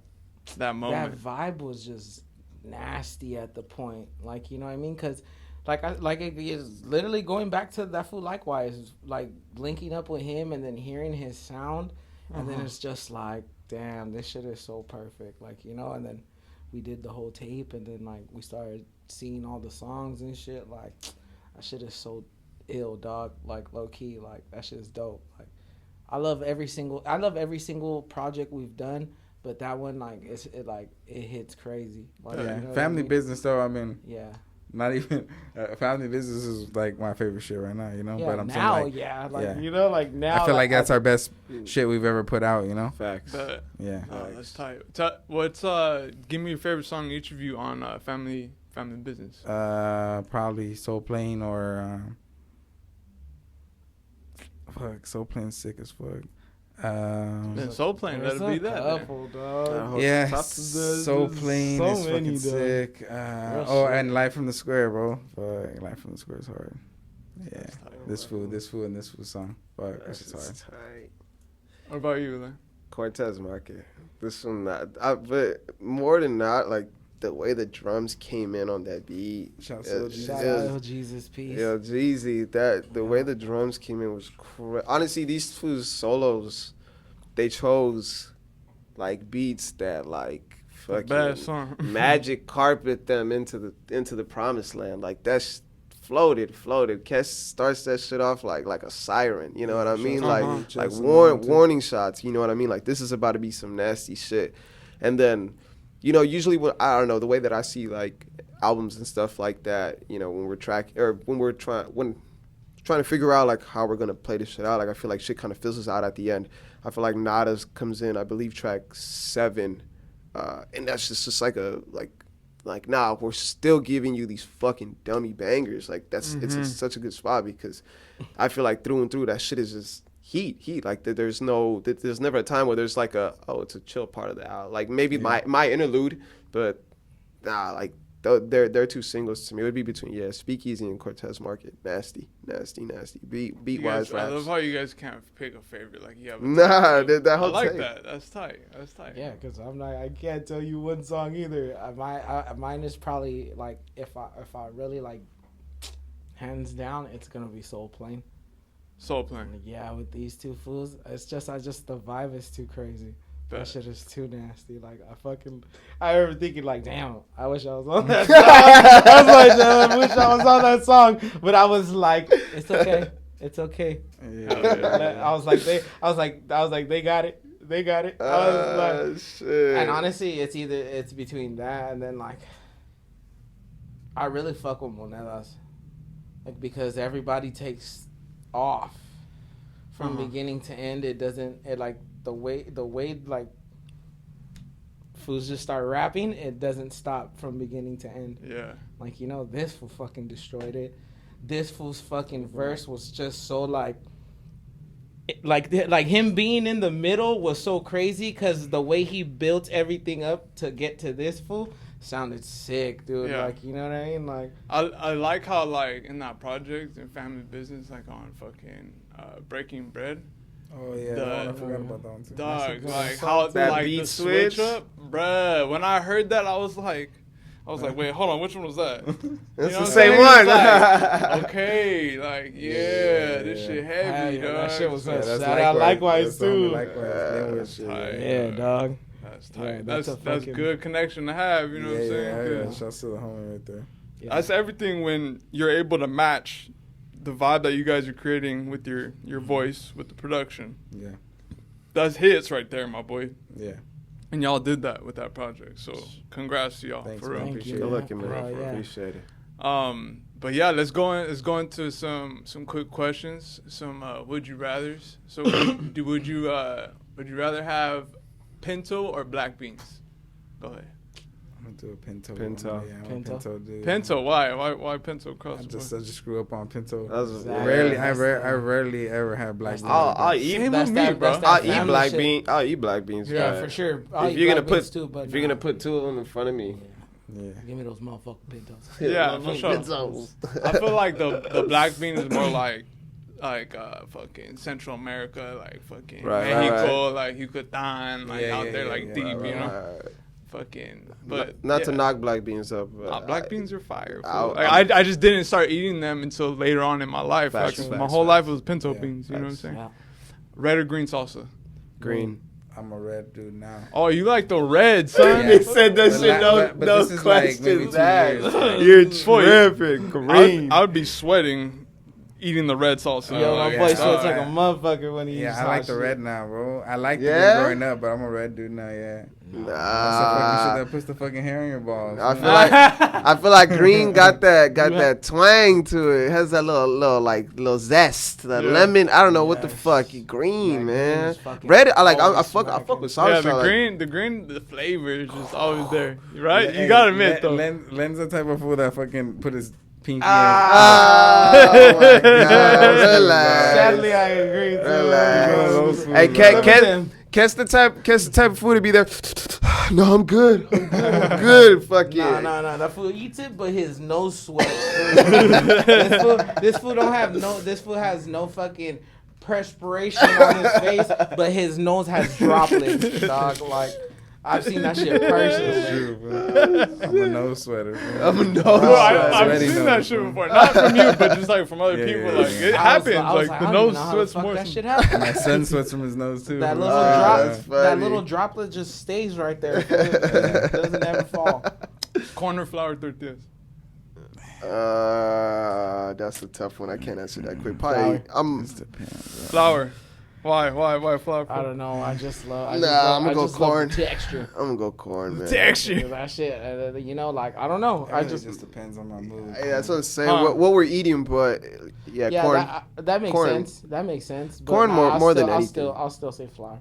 that moment. That vibe was just nasty at the point. Like, you know what I mean? Because it is literally going back to that fool. Likewise, like linking up with him and then hearing his sound, and then it's just like, damn, this shit is so perfect. Like, you know, and then we did the whole tape, and then like we started seeing all the songs and shit. Like, that shit is so ill, dog. Like, low key, like that shit is dope. Like, I love every single project we've done, but that one, like, it hits crazy. Like, yeah, you know family business though. I mean, yeah, not even family business is like my favorite shit right now. You know, yeah, but I'm now, saying, like, yeah, like you know, like now. I feel like that's our best shit we've ever put out. You know, facts. Yeah. Oh, that's tight. What's give me your favorite song, each of you, on family business. Probably Soul Plane or fuck, Soul Plane's sick as fuck. Soul Plane, that'll be that. Couple, dog. Yeah, Soul Plane so is fucking many, sick. And Life from the Square, bro. Fuck, Life from the Square is hard. Yeah, this fool, and this fool song. Fuck, this is hard. Tight. What about you, Len? Cortez Market. This one, but more than that, like the way the drums came in on that beat. Shout out to Jesus, peace. Yo, Jeezy, the way the drums came in was honestly, these fools solos, they chose like beats that like fucking bad song. magic carpet them into the promised land. Like that's floated. Kes starts that shit off like a siren. You know what I mean? Like warning shots. You know what I mean? Like this is about to be some nasty shit. And then, you know, usually when I don't know, the way that I see like albums and stuff like that, you know, when we're trying to figure out like how we're gonna play this shit out, like I feel like shit kind of fizzles out at the end. I feel like Nada's comes in, I believe track 7, and that's just like nah, we're still giving you these fucking dummy bangers. Like that's it's such a good spot because I feel like through and through that shit is just heat. Like there's never a time where there's like it's a chill part of the album. Like maybe my interlude, but nah, like they're two singles to me. It would be between Speakeasy and Cortez Market. Nasty. Beat wise raps. I love how you guys can't pick a favorite. Like that whole I like tape. That. That's tight. Yeah, because I can't tell you one song either. Mine is probably like if I really like hands down, it's gonna be Soul Plane. Soul Plane. Yeah, with these two fools, it's just the vibe is too crazy. That shit is too nasty. Like I remember thinking like, damn, I wish I was on that song. I wish I was on that song, but I was like, it's okay. Yeah. I was like, they got it. I was like, shit. And honestly, it's between that and then like, I really fuck with Monedas, like because everybody takes off from beginning to end. It like the way like fools just start rapping, it doesn't stop from beginning to end. Yeah, like, you know, this fool fucking destroyed it. This fool's fucking verse was just so like him being in the middle was so crazy because the way he built everything up to get to this fool sounded sick, dude. Yeah. Like, you know what I mean? Like, I like how like in that project in Family Business, like on fucking Breaking Bread. Oh yeah, I forgot about that one too. Dog, like how that like beat the switch up, bruh. When I heard that, I was like, wait, hold on, which one was that? It's the same one. Like, okay, like this shit heavy, dog. That shit was that's likewise too. Yeah, dog. That's tight. That's good connection to have. You know what I'm saying? Yeah, shouts to the homie right there. Yeah. That's everything when you're able to match the vibe that you guys are creating with your voice, with the production. Yeah. That's hits right there, my boy. Yeah. And y'all did that with that project. So congrats to y'all. Thanks, for real. Appreciate it. Appreciate it. But yeah, let's go into some quick questions, some would you rathers. So would you Would you rather have pinto or black beans? Go ahead. I'm gonna do a pinto. Pinto. Yeah, I'm a Pinto? pinto dude. Pinto, why? Why pinto across I the board? just grew up on pinto. Yeah. I rarely ever have black beans. I'll eat. Same That's with me, that- bro. that's that I'll eat family black shit. beans. I'll eat black beans. Yeah, but for sure. I'll If eat you're gonna black beans put too, but if you're gonna put two of them in front of me, Yeah. give me those motherfucking pintos. Yeah, for sure. I feel like the black bean is more like fucking Central America, like fucking Right, Mexico, like Yucatan, like Yeah, out yeah, there, yeah, like yeah. deep, Right, you know. right. Fucking, but Not to yeah. knock black beans up. But Nah, black beans are fire. I'll- fool. Like, I just didn't start eating them until later on in my life. Facts, Like, facts, my whole facts. life was pinto Yeah, beans. You know what I'm facts. saying? Yeah. Red or green salsa? green. I'm a red dude now. Oh, you like the red, son? Yeah. said that But shit. but this is like maybe 2 years. You're Boy, tripping. Green. I would be sweating eating the red salsa. Yo, my Like, boy yeah. sweats uh, like a motherfucker when he Yeah, eats I like hot the shit. red now, bro. I liked it Yeah? growing up, but I'm a red dude now. Yeah. That's the fucking Nah. shit that puts the fucking hair in your balls. I feel like green got that twang to it. It has that little zest, that Yeah. lemon. I don't know what the Yes. fuck. Green, Yeah, green man. is fucking Red, I always fuck smacking. with Yeah, salsa. the green, the flavor is just always there, right? Hey, You gotta admit though. Len's the type of fool that fucking put his pinky Oh my god, relax. Sadly, I agree. Too. Relax. Hey, Hey, Look at them. Ken's the type of food to be there. No, I'm good. I'm good. Fuck yeah. Nah. That fool eats it, but his nose sweats. this fool don't have no. This fool has no fucking perspiration on his face, but his nose has droplets, dog. Like I've seen that shit personally. True, bro. I'm a nose sweater. Bro. I'm a nose Bro, sweater. I've Sweaty seen nose, that shit bro. before. Not from you, but just like from other Yeah, people. yeah, Like yeah. it I was happens. Like I the don't nose even know how the sweats fuck more. that shit happens. My son sweats from his nose too. That little that's drop, that funny. little droplet just stays right there. It doesn't ever fall. Corner flour tortillas. That's a tough one. I can't answer that quick. Probably, Flour. Why flour? I don't know. I just love. Nah, I'm gonna go just love corn. the texture. I'm gonna go corn, man. Texture. That shit. You know, like I don't know. It I really just depends on my mood. Hey, that's what I'm saying. Huh. What we're eating, but yeah, corn. That makes Corn. sense. That makes sense. But Corn more- I'll more still, than anything. I'll still say flour.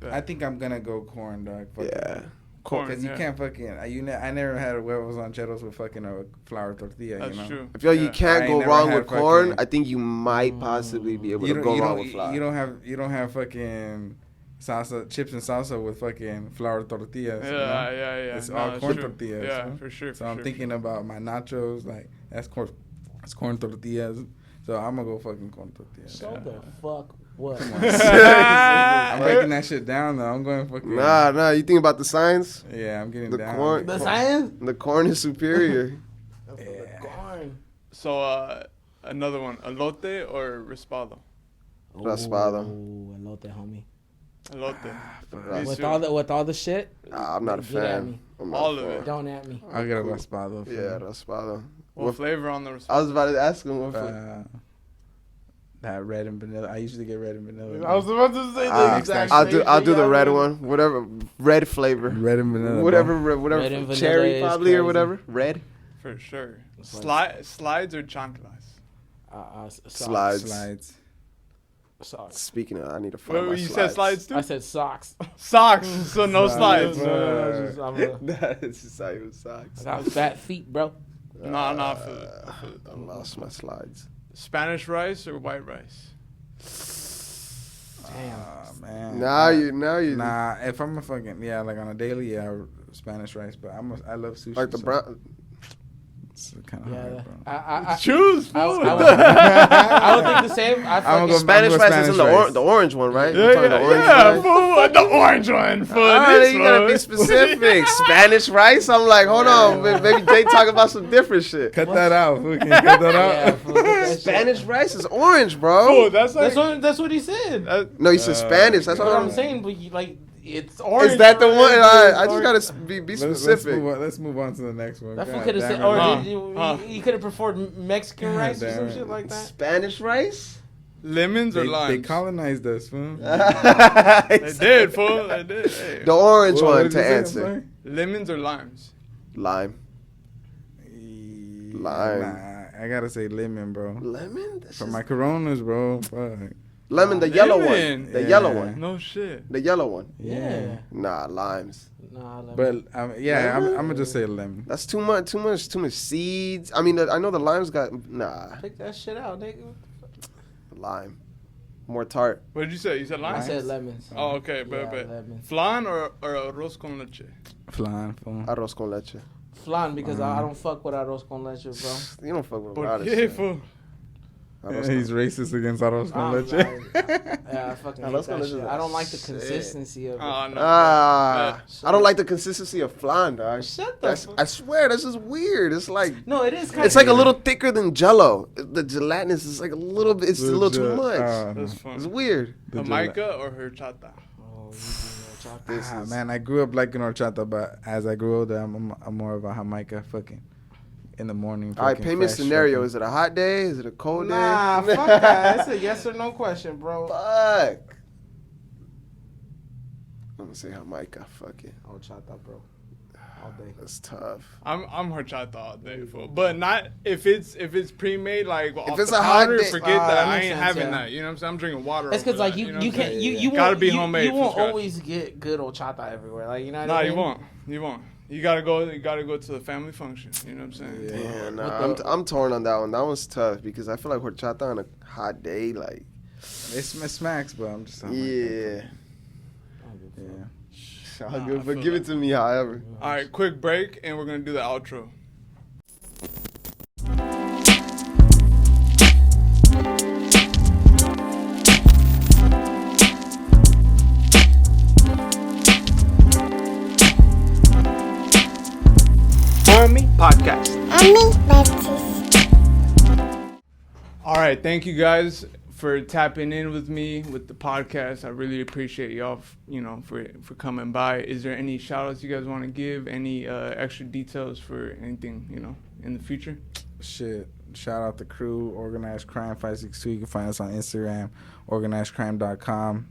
I think I'm gonna go corn, dog. Yeah. Corn. Because you yeah. can't fucking. I never had huevos rancheros with fucking a flour tortilla. That's you know? true. I feel like you Yeah. can't I go ain't never wrong had with corn. fucking- I think you might possibly be able to go wrong with flour. You don't have fucking salsa, chips and salsa with fucking flour tortillas. Yeah, you know? yeah. It's No, all it's corn true. tortillas. Yeah, huh? for sure. So I'm thinking about my nachos, like that's corn tortillas. So I'm gonna go fucking corn tortillas. So the fuck what? I'm breaking that shit down though. I'm going fucking. Nah. You think about the science? Yeah, I'm getting The down. corn- The science? The corn is superior. The corn. So another one, elote or raspado? Raspado. Ooh, elote, homie. Elote. With all the shit. I'm not a Get at fan. me. I'm not All a of fan. it. Don't at me. I'll get a raspado. Yeah, raspado. What flavor on the raspado? I was about to ask him what flavor. That red and vanilla. I usually get red and vanilla. I was about to say the Ah, exact I'll same do thing the I red would- one. Whatever, red flavor. red and vanilla. Whatever, Red and vanilla cherry is probably or crazy. whatever. Red. For sure. like- Slides or chanclas? Slides. Socks. Speaking of, I need to find my Wait, you said slides too? I said socks. Socks, so no slides. No, just, That's just how you socks. I got fat feet, bro. Nah, I feel it. I lost my slides. Spanish rice or white rice? Damn. Man. Now you. Nah, if I'm a fucking like on a daily, Spanish rice, but I love sushi. Like the so brown. It's kind of Yeah, hard, bro. I Choose. I fool. would think the same. I I'm fucking gonna go Spanish rice is in Spanish the rice. the orange one, right? Yeah, We're talking the orange rice. fool, the orange one. Fool. You gotta be specific. Spanish rice. I'm like, hold on, maybe they talk about some different shit. Cut that out. We can cut that out. Yeah, fool, get that shit. Spanish rice is orange, bro. Fool, that's like. That's what he said. No, you said Spanish. That's That's what what I'm I'm. saying. But you, like, it's orange. Is that the one? It's I just orange. gotta be specific. Let's move on to the next one. That fool God could have damn said, it, or man. Huh. he could have preferred Mexican rice or damn some it. shit like that. Spanish rice? Lemons or limes? They colonized us, fool. They did, fool. They did. Hey. The orange What one did to you say? I'm answer. sorry? Lemons or limes? Lime. Lime. Nah, I gotta say lemon, bro. Lemon? That's For just- my Coronas, bro. Fuck. Lemon, the yellow Lemon. one. The Yeah. yellow one. No shit. The yellow one. Yeah. Nah, limes. Nah, lemon. But I'm gonna just say lemon. That's too much seeds. I mean, I know the limes got Pick that shit out, nigga. lime, more tart. What did you say? You said I lime? said lemons. Oh, okay. Yeah, But lemon. flan or arroz con leche? Flan. Arroz con leche. Flan, because I don't fuck with arroz con leche, bro. You don't fuck with a Por lot of qué, shit. fool? Arroz He's racist against arroz con leche. Yeah, I fucking hate Arroz con that leche shit. is I don't like the shit. consistency of it. Oh, no. I don't like the consistency of flan, dog. Shut the fuck. I swear, that's just weird. It's like No, it is kind it's like a little thicker than Jello. The gelatinous is like a little bit. It's a little too much. That's It's fun. weird. Jamaica or horchata? Man, I grew up liking horchata, but as I grew older, I'm more of a Jamaica fucking in the morning. All right, fucking paint me a fresh scenario. fucking- Is it a hot day? Is it a cold Nah, day? fuck that. That's a yes or no question, bro. Fuck. I'm gonna say Jamaica. Fuck it. Horchata, bro. All day. That's tough. I'm horchata all day, fool. But not if it's pre-made like off it's the a hot powder, day- forget that. that I makes ain't sense, having yeah. that. You know what I'm saying? I'm drinking water. It's because over like that, you know what I'm can't saying? you Gotta won't be you, homemade you from won't scratch. always get good horchata everywhere. Like you know what Nah, I mean? you won't. You won't. You gotta go to the family function. You know what I'm saying? Yeah, nah, I'm torn on that one. That one's tough because I feel like horchata on a hot day, like It smacks, but I'm just yeah. yeah. All Nah, I good, but feel give that. it to me, however. All right, quick break, and we're gonna do the outro. Hawmie Podcast. All right, thank you guys for tapping in with me with the podcast. I really appreciate y'all, for coming by. Is there any shout outs you guys want to give? Any extra details for anything, in the future? Shit. Shout out the crew, Organized Krime 562. You can find us on Instagram, organizedkrime.com.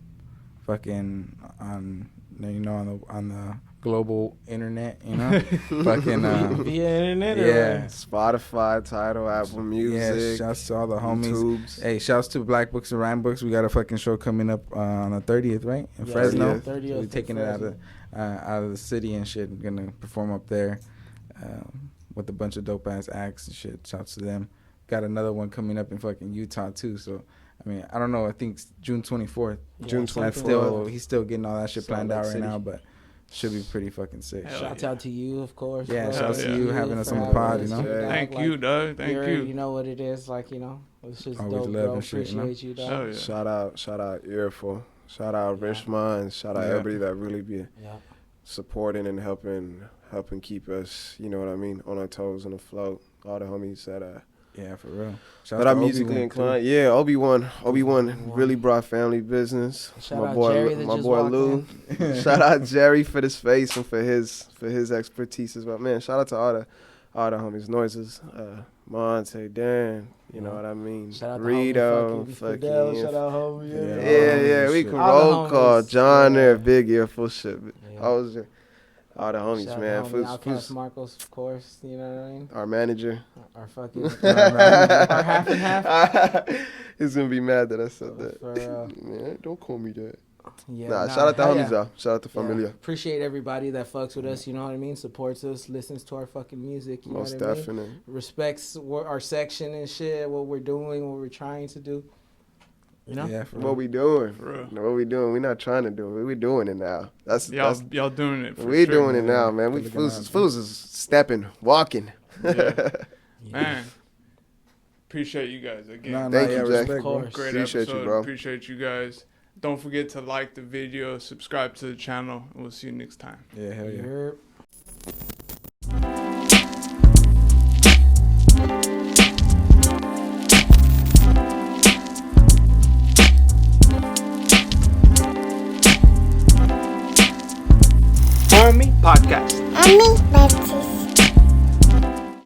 Fucking on the global internet, fucking Via internet. yeah. Spotify, Tidal, Apple Yeah, Music. shouts to all the homies. YouTubes. Hey, shouts to Black Books and Rhyme Books. We got a fucking show coming up on the 30th, right? In Yeah, Fresno. 30th We're taking it Fresno. out of the city and shit. We're gonna perform up there with a bunch of dope ass acts and shit. Shouts to them. Got another one coming up in fucking Utah too. So I mean, I don't know. I think it's June 24th. June That's 24th. he's still getting all that shit Salt planned out Lake right City. now, but should be pretty fucking sick. Hell Shouts yeah. out to you, of course. Yeah, bro. shouts to Thank you having us for on the having pod, us, you know? dog. Thank Like, you, dog. Thank already you. know what it is, like, it's just Always dope, love bro. and shit, you know? Appreciate you, dog. Hell yeah. Shout out Earful. Shout out Yeah. Rich Minds. Shout out Yeah. everybody that really be Yeah. supporting and helping keep us, you know what I mean, on our toes and afloat. All the homies that Yeah, for real. that are musically inclined. Yeah, Obi-Wan really brought family business. Shout my out boy, Jerry that my just boy walked Lou. in. Shout out Jerry for this space and for his expertise as well. Man, shout out to all the homies, Noises, Monte, Dan, you know what I mean. Shout out to Rito, homie Fidel. fucking Shout out homie. yeah, we shit. can All the roll call homies, John there, yeah. Big Earful shit. Yeah. I was all the homies, Shout out man. to Fools- homie Outcast fools- Marcos, of course. You know what I mean? our manager. Our fucking our half and half. He's gonna be mad that I said that. For real. Man, don't call me that. Yeah, Nah, shout out to hell homies yeah. though. Shout out to Yeah. Familia. Appreciate everybody that fucks with us, you know what I mean? Supports us, listens to our fucking music, you Most know what I mean? definitely. Respects our section and shit, what we're doing, what we're trying to do. You know? Yeah, for What real. we doing? For real. What we doing? We're not trying to do it. We doing it now. That's Y'all doing it. For we sure. doing it now, man. We Good looking fools is stepping, walking. Yeah. Man, appreciate you guys again. Nah, Thank yeah, you, Jack. respect, Of bro. course. Great Appreciate you, episode. bro. Appreciate you guys. Don't forget to like the video, subscribe to the channel, and we'll see you next time. Yeah, hell yeah. Yerp. Hawmie Podcast. Hawmie Podcast.